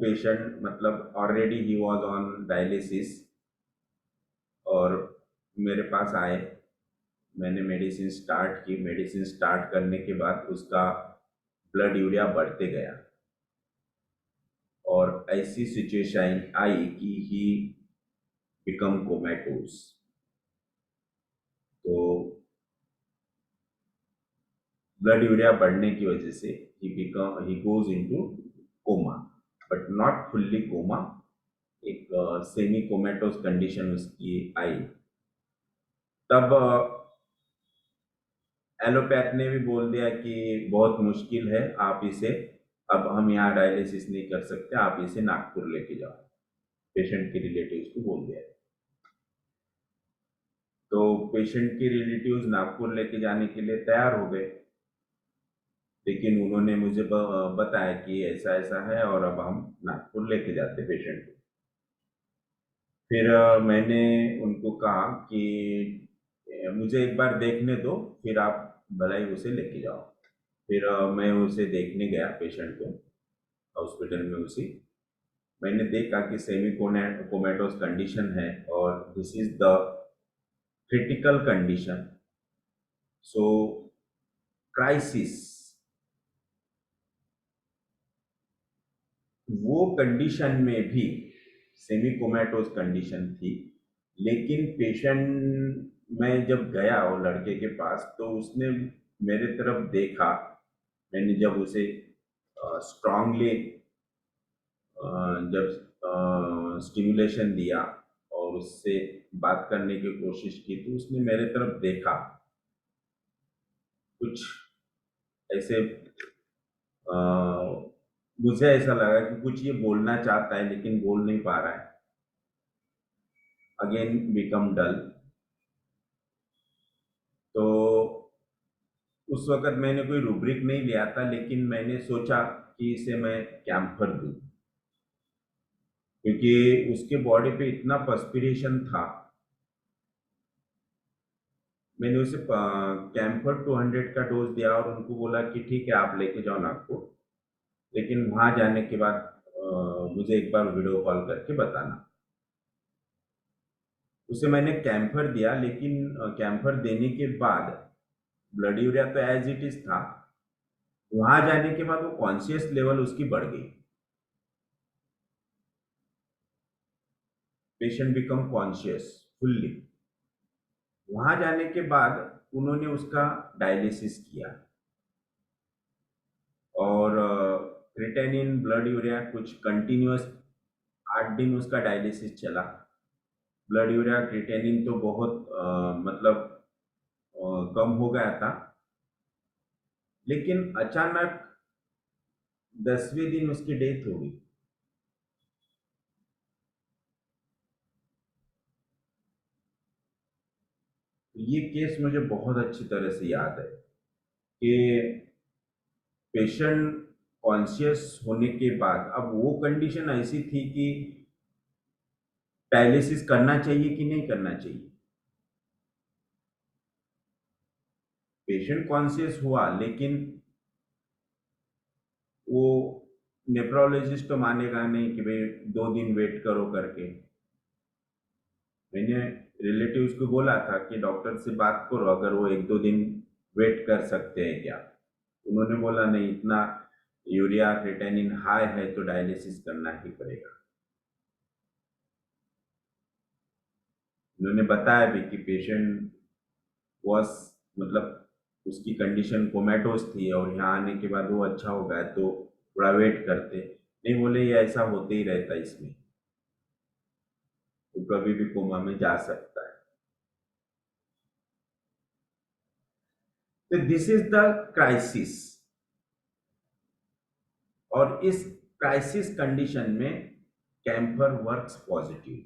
पेशेंट मतलब already he was on dialysis और मेरे पास आए, मैंने मेडिसिन स्टार्ट की। मेडिसिन स्टार्ट करने के बाद उसका ब्लड यूरिया बढ़ते गया और ऐसी सिचुएशन आई कि ही बिकम कोमेटोस। तो ब्लड यूरिया बढ़ने की वजह से ही goes into coma, but not fully coma, एक सेमी कोमेटोस कंडीशन उसकी आई। तब एलोपैथ ने भी बोल दिया कि बहुत मुश्किल है, आप इसे, अब हम यहाँ डायलिसिस नहीं कर सकते, आप इसे नागपुर लेके जाओ। पेशेंट के रिलेटिव्स को बोल दिया। तो पेशेंट के रिलेटिव्स नागपुर लेके जाने के लिए तैयार हो गए, लेकिन उन्होंने मुझे बताया कि ऐसा ऐसा है और अब हम नागपुर लेके जाते पेशेंट को। फिर मैंने उनको कहा कि मुझे एक बार देखने दो, फिर आप भलाई उसे लेके जाओ। फिर मैं उसे देखने गया पेशेंट को हॉस्पिटल में। उसी मैंने देखा कि सेमी कोमेटोस कंडीशन है और this is the critical condition. So crisis, वो कंडीशन में भी सेमी कोमेटोस कंडीशन थी, लेकिन पेशेंट, मैं जब गया वो लड़के के पास तो उसने मेरे तरफ देखा। मैंने जब उसे स्ट्रांगली जब स्टिमुलेशन दिया और उससे बात करने की कोशिश की तो उसने मेरे तरफ देखा। कुछ ऐसे मुझे ऐसा लगा कि कुछ ये बोलना चाहता है लेकिन बोल नहीं पा रहा है। अगेन बिकम डल। तो उस वक्त मैंने कोई रूब्रिक नहीं लिया था, लेकिन मैंने सोचा कि इसे मैं कैम्फर दूं, क्योंकि उसके बॉडी पे इतना पर्स्पिरेशन था। मैंने उसे कैम्फर 200 का डोज दिया और उनको बोला कि ठीक है आप लेके जाओ नागपुर, लेकिन वहां जाने के बाद मुझे एक बार वीडियो कॉल करके बताना। उसे मैंने कैम्फर दिया, लेकिन कैम्फर देने के बाद ब्लड यूरिया तो एज इट इज था। वहां जाने के बाद वो कॉन्शियस लेवल उसकी बढ़ गई। Patient become conscious fully. वहां जाने के बाद उन्होंने उसका डायलिसिस किया और क्रिटेनिन ब्लड यूरिया कुछ कंटिन्यूअस 8 दिन उसका डायलिसिस चला। ब्लड यूरिया क्रिटेनिन तो बहुत मतलब कम हो गया था, लेकिन अचानक 10वें दिन उसकी डेथ हो गई। ये केस मुझे बहुत अच्छी तरह से याद है कि पेशेंट कॉन्शियस होने के बाद, अब वो कंडीशन ऐसी थी कि डायलिसिस करना चाहिए कि नहीं करना चाहिए। पेशेंट कॉन्शियस हुआ, लेकिन वो नेफ्रोलॉजिस्ट तो मानेगा नहीं कि भाई 2 दिन वेट करो करके। मैंने रिलेटिव्स को बोला था कि डॉक्टर से बात करो, अगर वो 1-2 दिन वेट कर सकते हैं क्या। उन्होंने बोला नहीं, इतना यूरिया क्रिटेनिन हाई है तो डायलिसिस करना ही पड़ेगा। उन्होंने बताया भी कि पेशेंट वॉज, मतलब उसकी कंडीशन कोमेटोस थी और यहाँ आने के बाद वो अच्छा हो गया तो थोड़ा वेट करते। नहीं, बोले ये ऐसा होते ही रहता है, इसमें वो कभी भी कोमा में जा सकता है। तो दिस इज द क्राइसिस। और इस क्राइसिस कंडीशन में कैम्फर वर्क्स पॉजिटिव।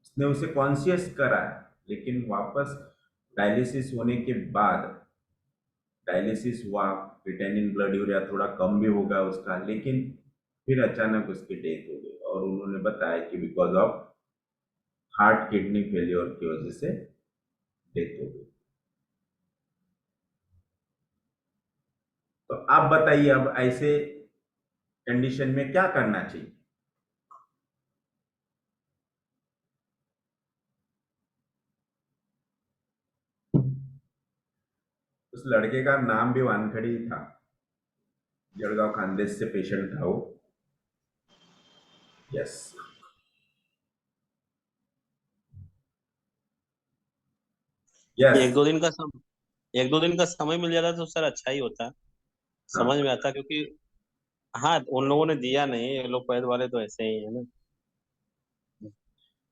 उसने उसे कॉन्शियस करा, लेकिन वापस डायलिसिस होने के बाद, डायलिसिस हुआ, क्रिटेनिन ब्लड यूरिया थोड़ा कम भी होगा उसका, लेकिन फिर अचानक उसकी डेथ हो गई और उन्होंने बताया कि because of heart kidney failure की वजह से डेथ हो गई। तो आप बताइए, अब ऐसे कंडीशन में क्या करना चाहिए? उस लड़के का नाम भी वानखड़ी था, जळगाव खानदेश से पेशेंट था वो। Yes, yes. एक दो दिन का समय मिल जाता तो सर अच्छा ही होता, समझ में आता, क्योंकि हाँ उन लोगों ने दिया नहीं, ये लोग पैद वाले तो ऐसे ही है ना।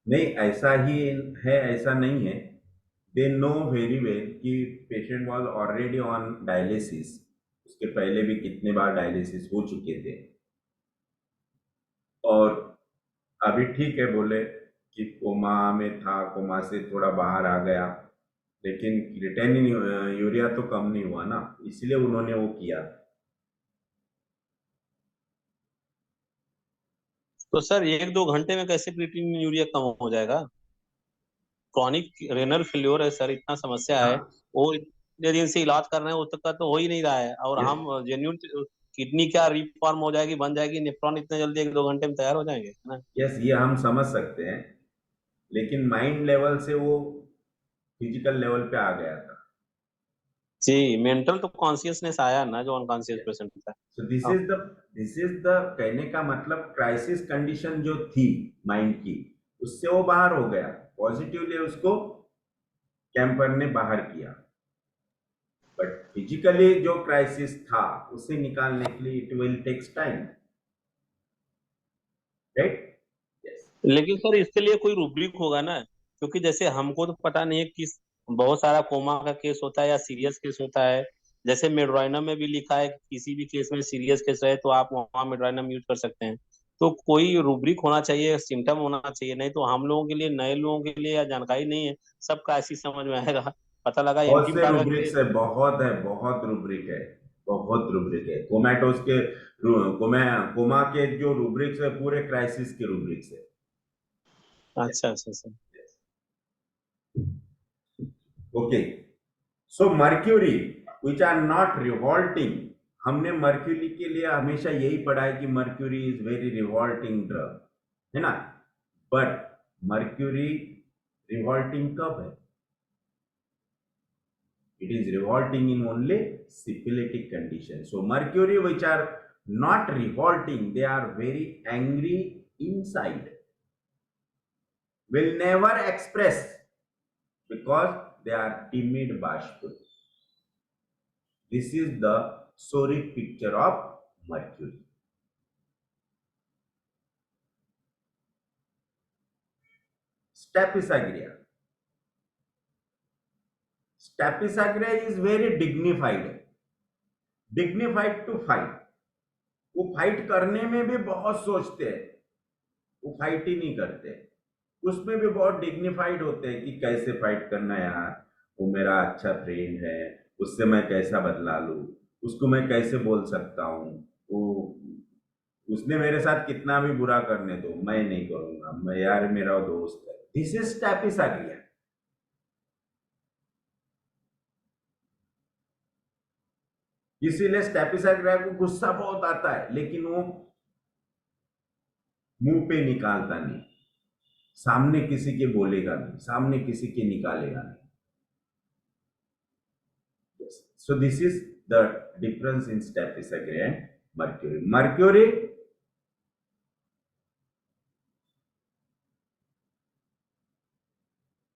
नहीं, ऐसा ही है, ऐसा नहीं है। दे नो वेरी वेल कि patient was already on dialysis, उसके पहले भी कितने बार डायलिसिस हो चुके थे, और अभी ठीक है, बोले कि कोमा में था, कोमा से थोड़ा बाहर आ गया, लेकिन क्रिएटिनिन यूरिया तो कम नहीं हुआ ना, इसलिए उन्होंने वो किया। तो सर 1-2 घंटे में कैसे क्रिएटिनिन यूरिया कम हो जाएगा? क्रॉनिक रेनल फेल्योर है सर, इतना समस्या है, हाँ, वो इतने दिन से इलाज कर रहे हैं, वो तक का तो हो ही नहीं रहा है, और ये हम जेन्यून किडनी क्या रिफॉर्म हो जाएगी, बन जाएगी, नेफ्रॉन इतने जल्दी 1-2 घंटे में तैयार हो जाएंगे, है ना। यस, ये हम समझ सकते हैं, लेकिन माइंड लेवल से वो फिजिकल लेवल पे आ गया था। जी, मेंटल तो कॉन्शियसनेस आया ना, जो अनकॉन्शियस पेशेंट था। सो दिस हाँ, इज द कहने का मतलब, क्राइसिस कंडीशन जो थी माइंड की, उससे वो बाहर हो गया, पॉजिटिवली उसको कैंपर ने बाहर किया। बट फिजिकली जो क्राइसिस था उसे निकालने के लिए it will takes time, right? Yes, लेकिन सर इसके लिए कोई रूब्रिक होगा ना, क्योंकि जैसे हमको तो पता नहीं है कि बहुत सारा कोमा का केस होता है या सीरियस केस होता है, जैसे मेड्रोइनम में भी लिखा है कि किसी भी केस में सीरियस केस रहे तो आप वहाँ मेड्रोइनम यूज कर सकते हैं। तो कोई रूब्रिक होना चाहिए, सिम्टम होना चाहिए, नहीं तो हम लोगों के लिए, नए लोगों के लिए या जानकारी नहीं है, सबका ऐसी समझ में आएगा, पता लगा बहुत एंटी से बुखार का रूब्रिक्स केस। है, बहुत है, बहुत रूब्रिक है, बहुत रूब्रिक है। कोमाटोस के कोमा के जो रूब्रिक्स है, पूरे क्राइसिस के रूब्रिक्स है। अच्छा अच्छा अच्छा। Okay, so mercury which are not revolting, हमने मर्क्यूरी के लिए हमेशा यही पढ़ा है कि mercury is very revolting drug, है ना। बट मर्क्यूरी रिवॉल्टिंग कब है? It is revolting in only syphilitic condition. So mercury which are not revolting, they are very angry inside, will never express because they are timid bashful. This is the soric picture of mercury. Staphysagria. Staphysagria is very dignified, dignified to fight. वो फाइट करने में भी बहुत सोचते हैं, वो फाइट ही नहीं करते, उसमें भी बहुत डिग्निफाइड होते हैं कि कैसे फाइट करना है यार, वो मेरा अच्छा फ्रेंड है, उससे मैं कैसा बदला लूं, उसको मैं कैसे बोल सकता हूँ, वो उसने मेरे साथ कितना भी बुरा करने दो, मैं नहीं करूंगा, मैं यार मेरा दोस्त है। This is staphysagria. इसीलिए स्टैपिसाग्रिया को गुस्सा बहुत आता है, लेकिन वो मुंह पे निकालता नहीं, सामने किसी के बोलेगा नहीं, सामने किसी के निकालेगा नहीं। Yes. So this is the difference in Staphysagria and mercury. Mercury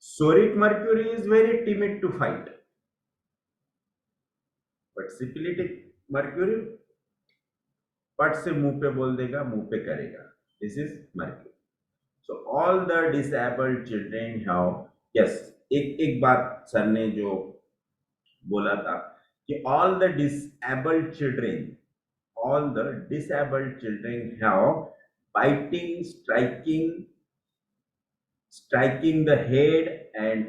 soric mercury is very timid to fight, but syphilitic mercury पट से मुंह पे बोल देगा, मुंह पे करेगा। This is mercury. So all the disabled children have, yes, एक बात सर ने जो बोला था कि all the disabled children have biting, striking the head and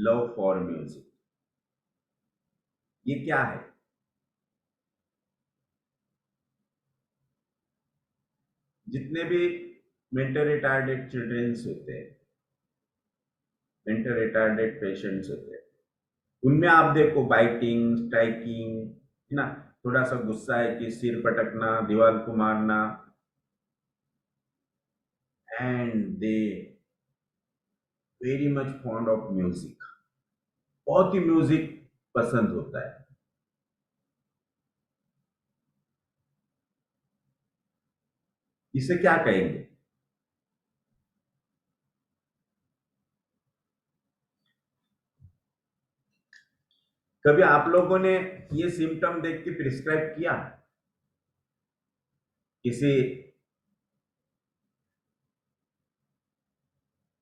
love for music. ये क्या है? जितने भी मेंटल रिटार्डेड चिल्ड्रंस होते हैं, मेंटल रिटार्डेड पेशेंट्स होते हैं, उनमें आप देखो बाइटिंग, स्ट्राइकिंग, है ना, थोड़ा सा गुस्सा है कि सिर पटकना, दीवार को मारना, and they very much fond of music, बहुत ही म्यूजिक पसंद होता है। इसे क्या कहेंगे? कभी आप लोगों ने ये सिम्टम देख के प्रिस्क्राइब किया? किसी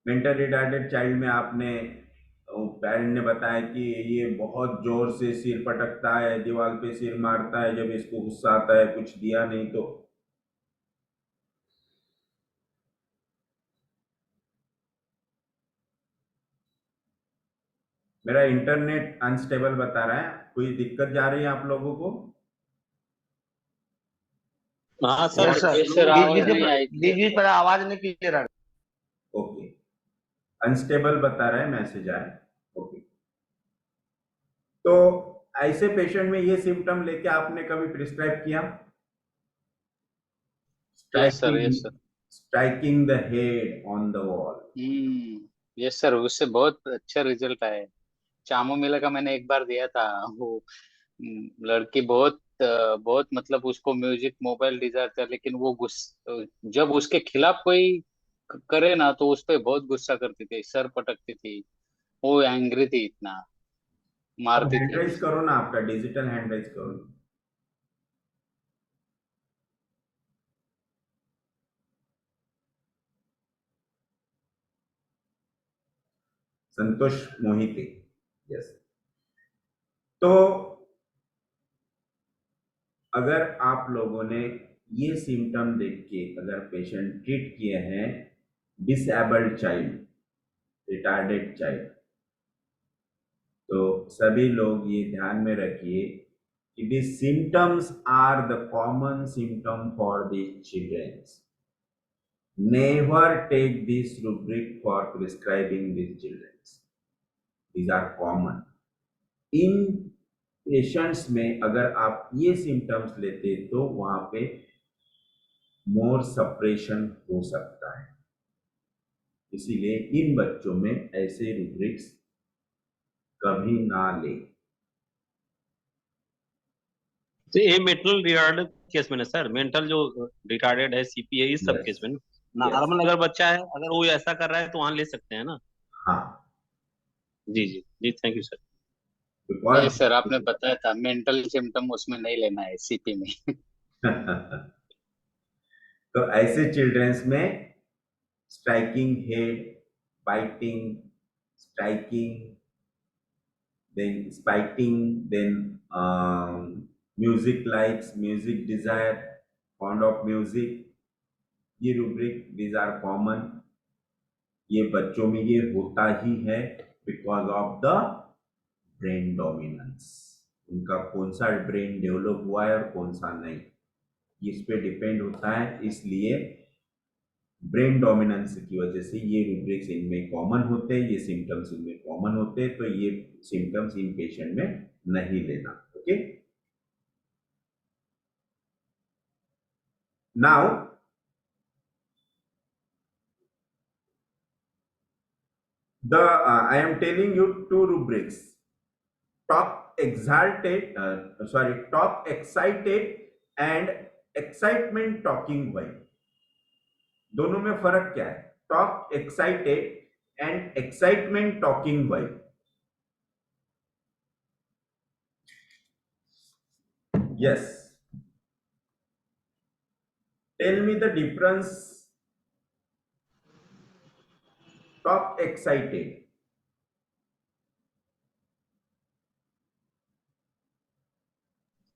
मेंटल रिटार्डेड चाइल्ड में आपने, पेरेंट ने बताया कि ये बहुत जोर से सिर पटकता है, दीवार पे सिर मारता है, जब इसको गुस्सा आता है कुछ दिया नहीं तो? मेरा इंटरनेट अनस्टेबल बता रहा है, कोई दिक्कत जा रही है आप लोगों को? हाँ sir, yes sir, yes sir, आवाज नहीं आई बीच क्लियर। बीच पर आवाज नहीं क्लियर आ रही। ओके, अनस्टेबल बता रहा है, मैसेज आया। ओके, तो ऐसे पेशेंट में ये सिम्टम लेके आपने कभी प्रिस्क्राइब किया? Yes sir, striking yes sir. Striking the head on the wall. Yes sir, उससे बहुत अच्छा रिजल्ट आया है। चामो मिला का मैंने एक बार दिया था। वो लड़की बहुत मतलब उसको म्यूजिक मोबाइल डिजायर था, लेकिन वो जब उसके खिलाफ कोई करे ना तो उस पे बहुत गुस्सा करती थी, सर पटकती थी। वो एंग्री थी इतना, अब मारती हैंड थी। राइज करो ना, आपका डिजिटल हैंड राइज करो। संतोष मोहिते, यस। तो अगर आप लोगों ने ये सिम्टम देख के अगर पेशेंट ट्रीट किए हैं डिसेबल्ड चाइल्ड, रिटार्डेड चाइल्ड, तो सभी लोग ये ध्यान में रखिए कि these symptoms are the common symptom for these children. Never take this rubric for prescribing these children. These are common. In patients में अगर आप ये सिम्टम्स लेते तो वहां पे मोर सप्रेशन हो सकता है, इसीलिए इन बच्चों में ऐसे रूब्रिक्स कभी ना ले। तो ये मेंटल रिटार्डेड केस में ना सर, मेंटल जो रिटार्डेड है, सीपीए, इस सब यस, केस में यस, नॉर्मल अगर बच्चा है, अगर वो ऐसा कर रहा है तो वहां ले सकते हैं ना? हाँ, जी जी जी, thank you sir. Yes sir, because आपने बताया था मेंटल सिम्टम उसमें नहीं लेना है सीपी में। तो ऐसे चिल्ड्रंस में striking head, biting, striking, then spiking, then music likes, music desire, fond of music, ये रूब्रिक, these are common। ये बच्चों में ये होता ही है because of the brain dominance. उनका कौन सा ब्रेन डेवलप हुआ है और कौन सा नहीं, इस पे डिपेंड होता है। इसलिए ब्रेन डोमिनेंस की वजह से ये रूब्रिक्स इनमें कॉमन होते हैं, ये सिम्टम्स इनमें कॉमन होते हैं, तो ये सिम्टम्स इन पेशेंट में नहीं लेना। Okay, now I am telling you two rubrics: talk excited and excitement talking while। दोनों में फर्क क्या है? Talk excited and excitement talking while. Yes, tell me the difference. Talk excited,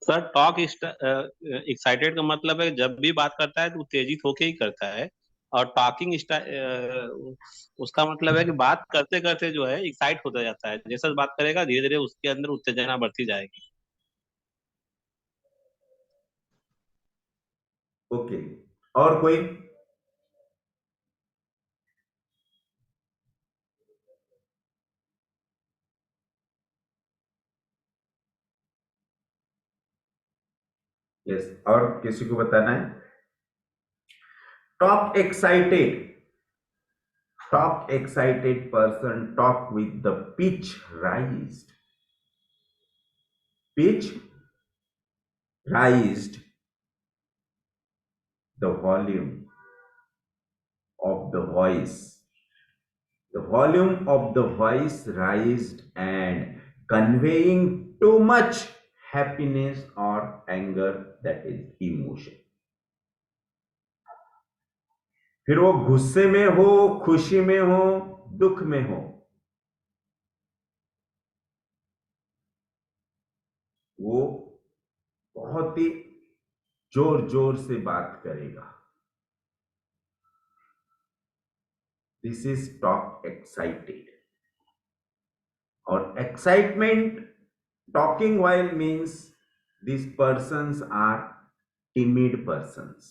sir talk excited का मतलब है जब भी बात करता है तो उत्तेजित होके ही करता है, और टॉकिंग उसका मतलब है कि बात करते करते जो है एक्साइट होता जाता है, जैसे बात करेगा धीरे धीरे उसके अंदर उत्तेजना बढ़ती जाएगी। ओके, और कोई? यस, और किसी को बताना है? Talk excited, talk excited person talk with the pitch राइज्ड, pitch raised, the volume of the voice, the volume of the voice raised and conveying too much happiness or anger, that is emotion. फिर वो गुस्से में हो, खुशी में हो, दुख में हो, वो बहुत ही जोर जोर से बात करेगा. This is talk excited. और excitement, talking while means these persons are timid persons.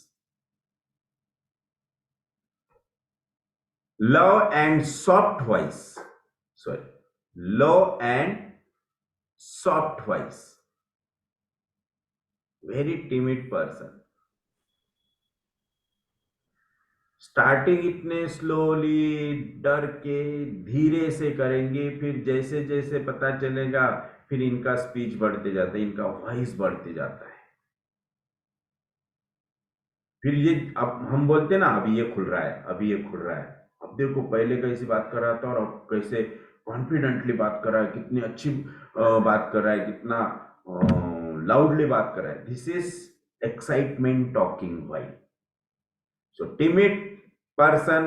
Low and soft voice, sorry, low and soft voice, very timid person. Starting इतने स्लोली, डर के, धीरे से करेंगे, फिर जैसे जैसे पता चलेगा फिर इनका स्पीच बढ़ते जाता है, इनका वॉइस बढ़ते जाता है. फिर ये, अब हम बोलते हैं ना, अभी ये खुल रहा है, अभी ये खुल रहा है. अब देखो पहले कैसी बात कर रहा था और अब कैसे कॉन्फिडेंटली बात कर रहा है, कितनी अच्छी बात कर रहा है, कितना लाउडली बात कर रहा है. This is excitement talking while. So timid person,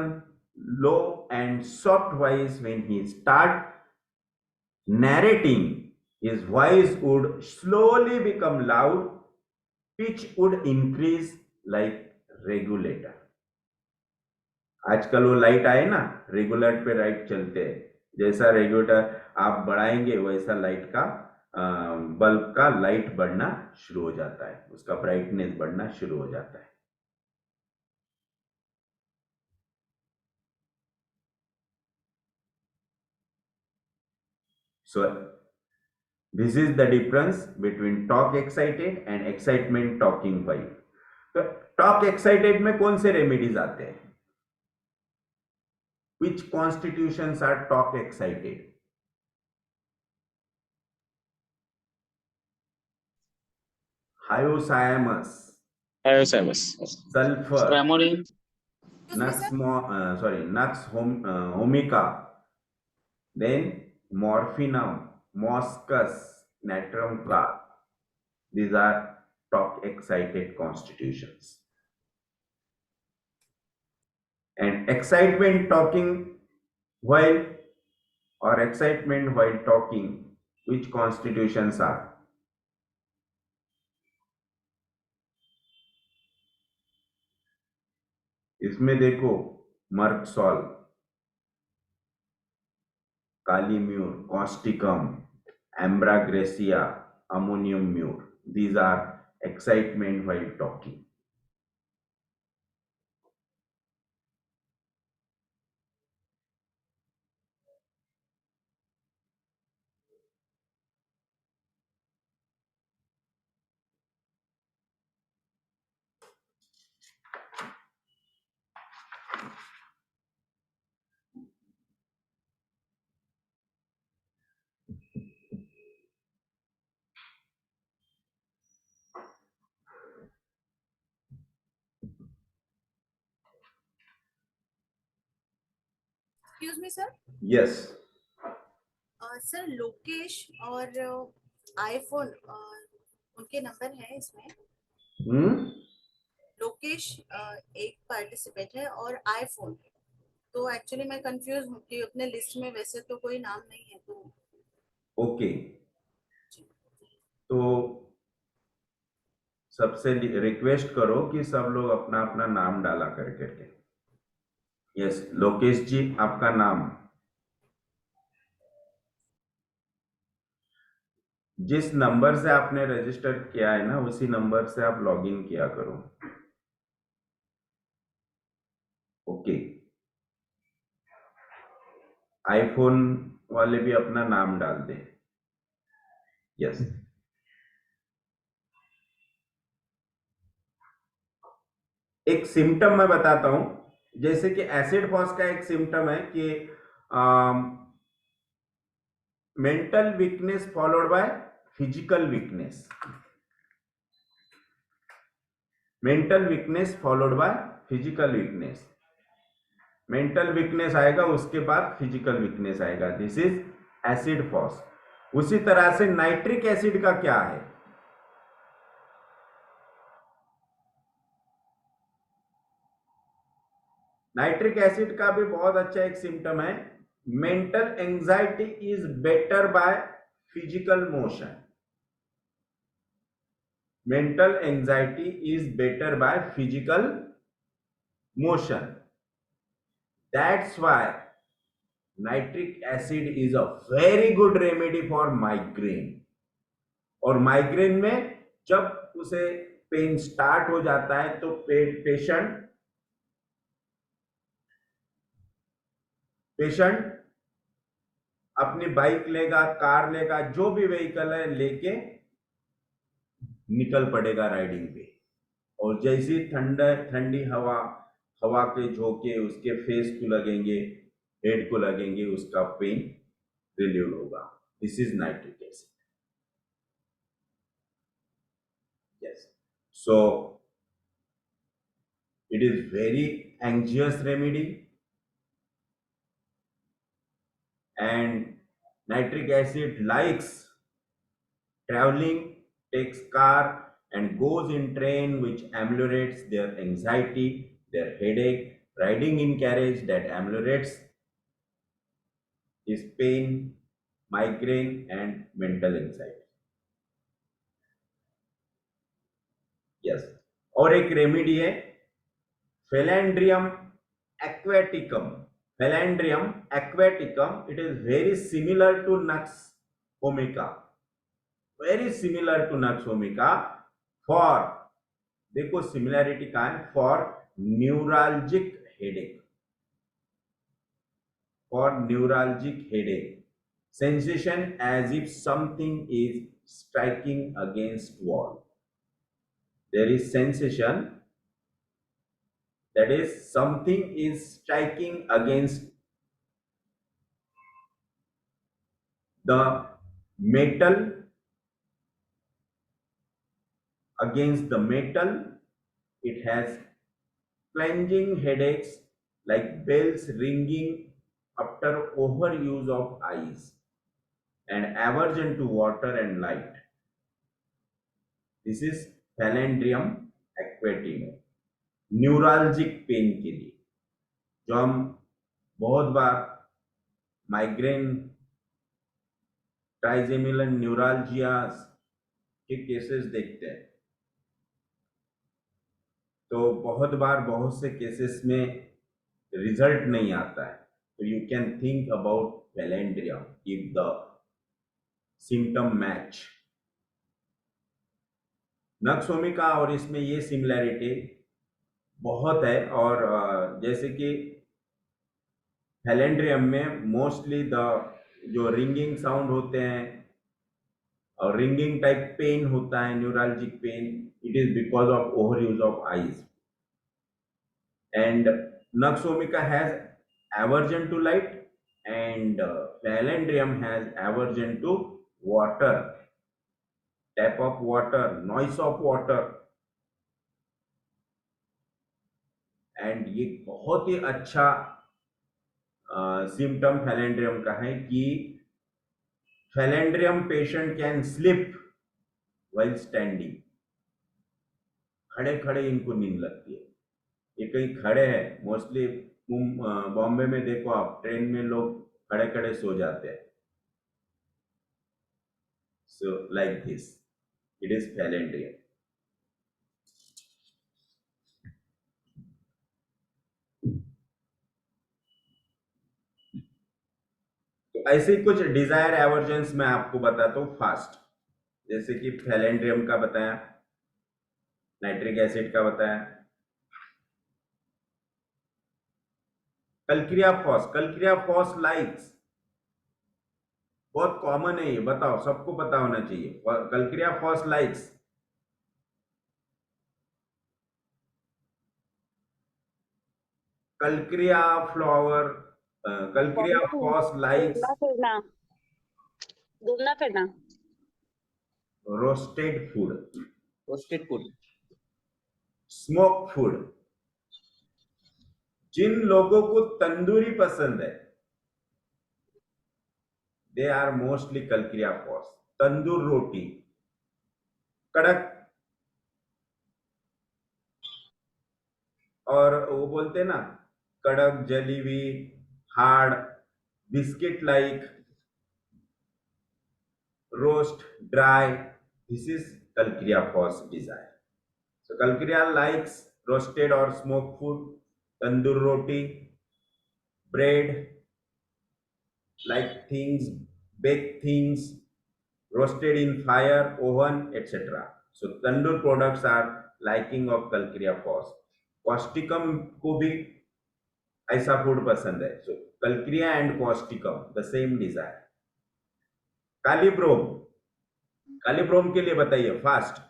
low and soft voice, when he start narrating, his voice would slowly become loud, pitch would increase like regulator. आजकल वो लाइट आए ना, रेगुलेटर पे लाइट चलते हैं, जैसा रेगुलेटर आप बढ़ाएंगे वैसा लाइट का बल्ब का लाइट बढ़ना शुरू हो जाता है, उसका ब्राइटनेस बढ़ना शुरू हो जाता है. So this is the difference between talk excited and excitement talking while. तो talk excited में कौन से रेमेडीज आते हैं? Which constitutions are talk excited? Hyoscyamus, sulfur, Stramolene. Nux vomica, then morphinum, moschus, natrum car. These are talk excited constitutions. And excitement talking while or excitement while talking, which constitutions are? इसमें देखो, merc sol, kali mur, causticum, ambra grisea, ammonium mur. These are excitement while talking. Excuse me sir. Yes. Sir Lokesh और आईफोन उनके नंबर है इसमें. लोकेश एक पार्टिसिपेंट है और आईफोन, तो एक्चुअली मैं कंफ्यूज हूँ कि अपने लिस्ट में वैसे तो कोई नाम नहीं है. तो ओके, तो सबसे रिक्वेस्ट करो कि सब लोग अपना अपना नाम डाला करके. यस, लोकेश जी, आपका नाम, जिस नंबर से आपने रजिस्टर किया है ना, उसी नंबर से आप लॉगिन किया करो. ओके, आईफोन वाले भी अपना नाम डाल दें. यस, एक सिम्टम मैं बताता हूं, जैसे कि एसिड फॉस का एक सिम्टम है कि mental weakness followed by physical weakness, mental weakness followed by physical weakness, mental weakness आएगा उसके बाद फिजिकल वीकनेस आएगा, दिस इज एसिड फॉस। उसी तरह से नाइट्रिक एसिड का क्या है, नाइट्रिक एसिड का भी बहुत अच्छा एक सिम्टम है, mental anxiety is better by physical motion, mental anxiety is better by physical motion. That's why nitric acid is a very good remedy for migraine. और माइग्रेन में जब उसे पेन स्टार्ट हो जाता है तो पेशेंट अपनी बाइक लेगा, कार लेगा, जो भी व्हीकल है लेके निकल पड़ेगा राइडिंग पे, और जैसी ठंडी हवा के झोंके उसके फेस को लगेंगे, हेड को लगेंगे, उसका पेन रिलीव होगा। This is nitric acid. Yes, so it is very anxious remedy, and nitric acid likes traveling, takes car and goes in train, which ameliorates their anxiety, their headache, riding in carriage that ameliorates his pain, migraine and mental anxiety. Yes, और एक रेमेडी है Phyllandrium aquaticum. Phyllandrium aquaticum, it is very similar to Nux vomica. Very similar to Nux vomica for, देखो सिमिलैरिटी कहाँ है, for neuralgic headache, for neuralgic headache, sensation as if something is striking against wall. There is sensation that is something is striking against the metal, against the metal. It has plunging headaches like bells ringing after overuse of ice, and aversion to water and light. This is Phyllandrium aquaticum, neuralgic pain के लिए, जो हम बहुत बार माइग्रेन, ट्राइजेमिनल न्यूरालजिया के केसेस देखते हैं, तो बहुत बार बहुत से केसेस में रिजल्ट नहीं आता है, तो you can think about Phyllandrium if the symptom match. Nux vomica और इसमें ये सिमिलैरिटी बहुत है, और जैसे कि Phyllandrium में मोस्टली जो रिंगिंग साउंड होते हैं और रिंगिंग टाइप पेन होता है, neuralgic pain, it is because of over use of eyes, and nux vomica has aversion to light and Phyllandrium has aversion to water, tap of water, noise of water, and ये बहुत ही अच्छा सिम्टम Phyllandrium का है कि Phyllandrium patient can sleep while standing. खड़े खड़े इनको नींद लगती है, ये कहीं खड़े हैं, मोस्टली बॉम्बे में देखो आप, ट्रेन में लोग खड़े खड़े सो जाते हैं, so like this it is Phyllandrium. ऐसे कुछ डिजायर एवर्जन्स मैं आपको बताता हूँ फास्ट, जैसे कि Phyllandrium का बताया, नाइट्रिक एसिड का बताया, कल्क्रिया फॉस लाइक्स, बहुत कॉमन है ये, बताओ, सबको पता होना चाहिए, calcarea phos likes calcarea flower, calcarea phos likes घूमना फिरना, घूमना फिरना। Roasted food, roasted food, smoke food. जिन लोगों को तंदूरी पसंद है, they are mostly calcarea phos. Tandoor रोटी, कड़क, और वो बोलते हैं ना, कड़क, जली हुई, hard, biscuit like, roast, dry, this is calcarea phos desire. So Kalkriya likes roasted or smoked food, tandoor roti, bread, like things, baked things, roasted in fire, oven, etc. So tandoor products are liking of Kalkriya fos. Causticum को भी ऐसा फूड पसंद है. So Kalkriya and causticum the same desire. कालीब्रोम, कालीब्रोम के लिए बताइए फास्ट.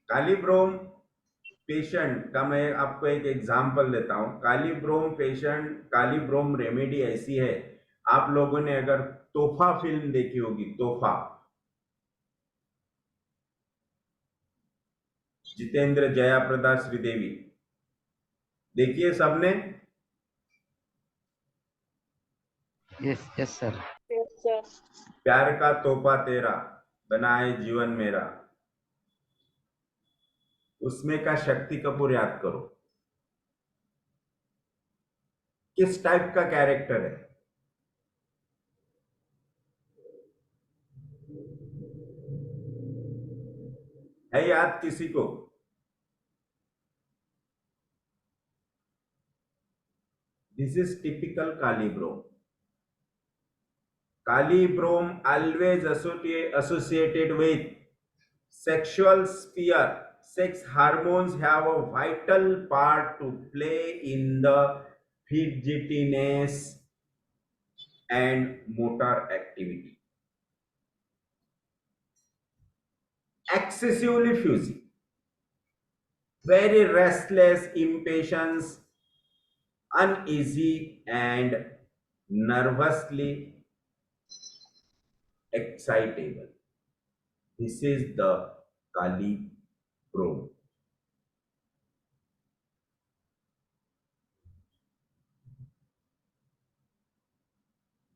कालीब्रोम पेशेंट का मैं आपको एक एग्जांपल देता हूं. कालीब्रोम पेशेंट, कालीब्रोम रेमेडी ऐसी है, आप लोगों ने अगर तोहफा फिल्म देखी होगी, तोहफा, जितेंद्र, जया प्रदा, श्रीदेवी, देखिए सबने. Yes yes sir. प्यार का तोहफा तेरा, बनाए जीवन मेरा, उसमें का शक्ति कपूर याद करो. किस टाइप का कैरेक्टर है याद किसी को? This is typical kali brom. Kali brom always associated with sexual sphere. Sex hormones have a vital part to play in the fidgetiness and motor activity. Excessively fusy, very restless, impatient, uneasy, and nervously excitable. This is the कालीब्रोम.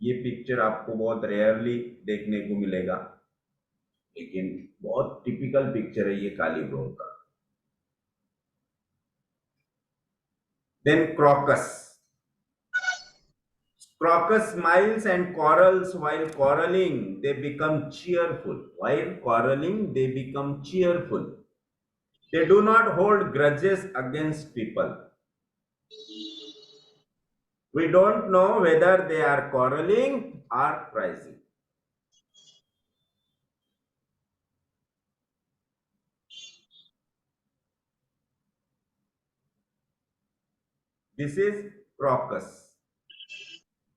ये पिक्चर आपको बहुत रेयरली देखने को मिलेगा, लेकिन बहुत टिपिकल पिक्चर है ये कालीब्रोम का. Then crocus. Crocus smiles and quarrels. While quarreling, they become cheerful. While quarreling, they become cheerful. They do not hold grudges against people. We don't know whether they are quarreling or prizing. This is Crocus.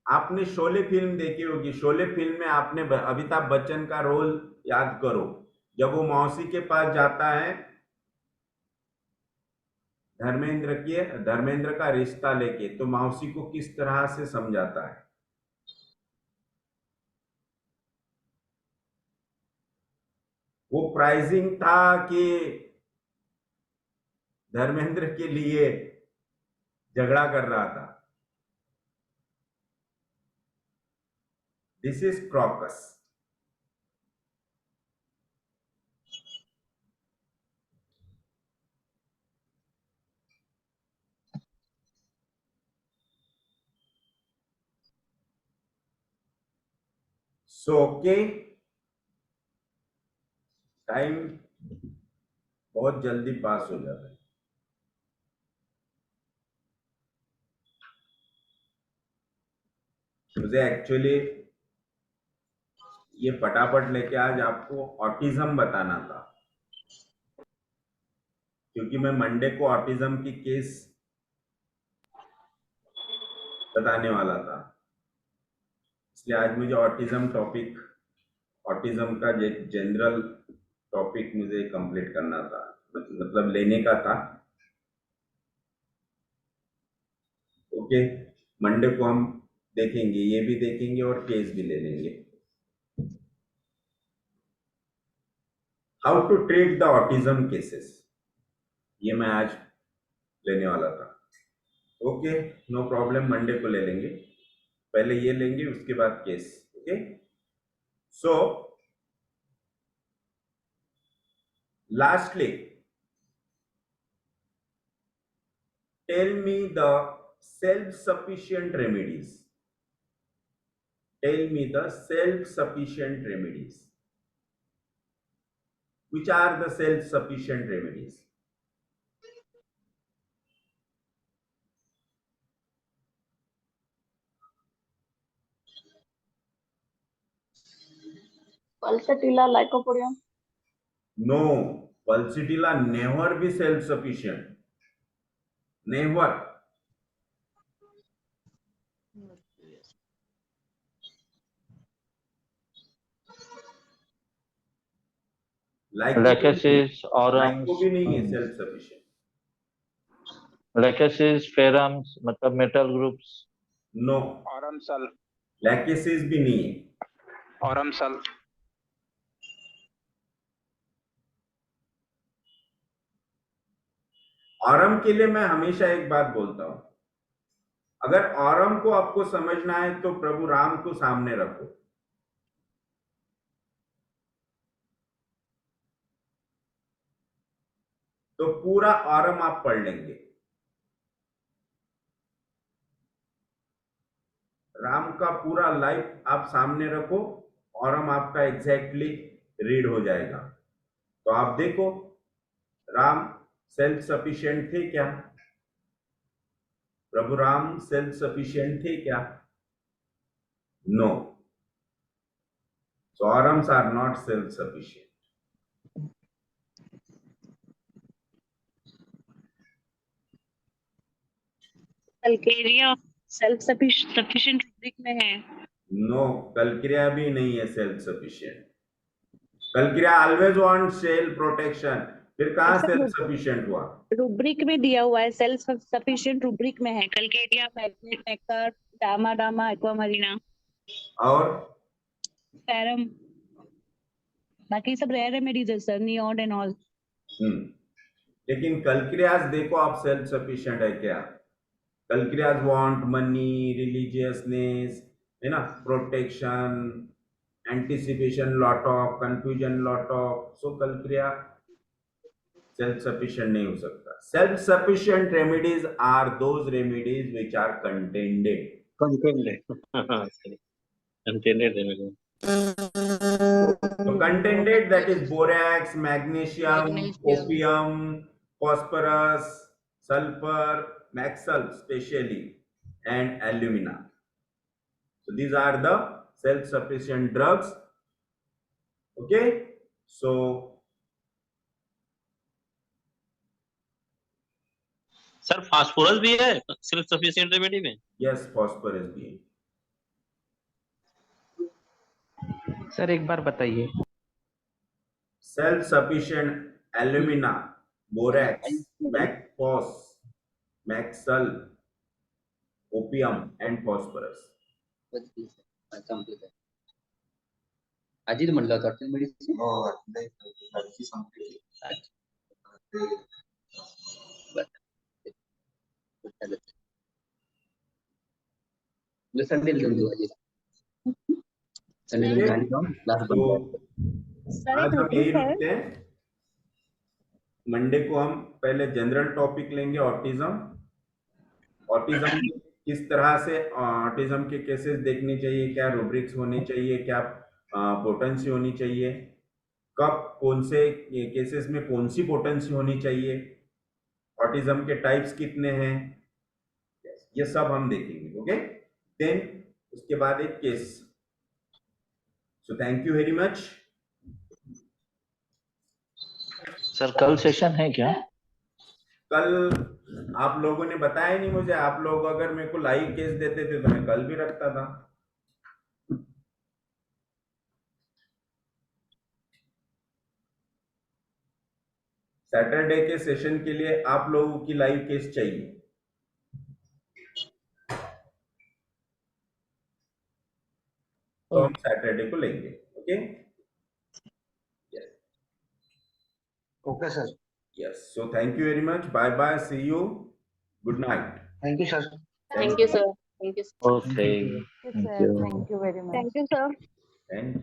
आपने शोले फिल्म देखी होगी. शोले फिल्म में आपने अमिताभ बच्चन का रोल याद करो, जब वो मौसी के पास जाता है धर्मेंद्र का रिश्ता लेके, तो मौसी को किस तरह से समझाता है. वो प्राइजिंग था कि धर्मेंद्र के लिए झगड़ा कर रहा था. This is Crocus. So okay, time बहुत जल्दी पास हो जाता है. मुझे एक्चुअली ये फटाफट लेके आज आपको ऑटिज्म बताना था, क्योंकि मैं मंडे को ऑटिज्म की केस बताने वाला था, इसलिए आज मुझे ऑटिज्म का जनरल टॉपिक मुझे कंप्लीट करना था, मतलब लेने का था। ओके, मंडे को हम देखेंगे, ये भी देखेंगे और केस भी ले लेंगे। How to treat the autism cases, ये मैं आज लेने वाला था। ओके, नो प्रॉब्लम, मंडे को ले लेंगे, पहले ये लेंगे उसके बाद case. Okay, so lastly tell me the self-sufficient remedies. Tell me the self-sufficient remedies. Which are the self-sufficient remedies? Pulsatilla, lycopodium. No, Pulsatilla never be self-sufficient. Never. Lachesis, orums, Lyco भी नहीं है self-sufficient. lachesis, ferrums, मतलब metal groups. No. ऑरम सल Lachesis भी नहीं है. ऑरम सल ऑरम के लिए मैं हमेशा एक बात बोलता हूं, अगर ऑरम को आपको समझना है तो प्रभु राम को सामने रखो। तो पूरा ऑरम आप पढ़ लेंगे। राम का पूरा लाइफ आप सामने रखो, ऑरम आपका एग्जैक्टली रीड हो जाएगा। तो आप देखो, राम सेल्फ सफिशिएंट थे क्या? प्रभु राम सेल्फ सफिशिएंट थे क्या? No, so orums are not self sufficient. Calcarea self sufficient rubric में है। नो, कल्क्रिया भी नहीं है self sufficient. Calcarea always want self protection, फिर कहां सेल्फ सफिशिएंट हुआ? रूब्रिक में दिया हुआ है, सेल्फ सफिशिएंट रूब्रिक में है। कल्केरिया, मैग्नेट, नेक्टर, डामा डामा, एक्वामरीना और पैरम, बाकी सब रेयर रेमेडीज है सर, नियॉड एंड ऑल। लेकिन कल्क्रियाज देखो आप सेल्फ सफिशिएंट है क्या? कल्क्रियाज वांट मनी, रिलीजियसनेस, है ना, protection, anticipation, lot of confusion, lot of, so calcarea self sufficient नहीं हो सकता। Self sufficient remedies are those remedies which are contended. Intended remedy. So contended, that is borax, magnesium, opium, phosphorus, sulfur, maxal specially, and alumina. So these are the self-sufficient drugs. Okay, so sir phosphorus भी है सेल्फ सफिशिएंट रेमेडी में? yes, phosphorus भी है। सर एक बार बताइए। Self-sufficient alumina, borax, phos, maxal, opium, and phosphorus. Ajit म्हणलं होतं मेडिसिन संडे घेऊन अजित संडे खाली जाऊन क्लास आज हम यही रुकते हैं। मंडे को हम पहले जनरल टॉपिक लेंगे, ऑटिज्म। ऑटिज्म किस तरह से ऑटिज्म के केसेस देखने चाहिए, क्या रूब्रिक्स होने चाहिए, क्या पोटेंसी होनी चाहिए, कब कौन से केसेस में कौन सी पोटेंसी होनी चाहिए, ऑटिज्म के टाइप्स कितने हैं, ये सब हम देखेंगे। ओके, देन उसके बाद एक case. So thank you very much. Sir कल सेशन है क्या? कल आप लोगों ने बताया नहीं मुझे, आप लोग अगर मेरे को लाइव केस देते थे तो मैं कल भी रखता था। सैटरडे के सेशन के लिए आप लोगों की लाइव केस चाहिए। तो हम सैटरडे को लेंगे। Okay, okay sir, yes, so thank you very much, bye bye, see you, good night. Thank you sir. Thank you sir, thank you. Okay. Yes, Thank sir. you. Thank you very much. Thank you, sir. Thank you.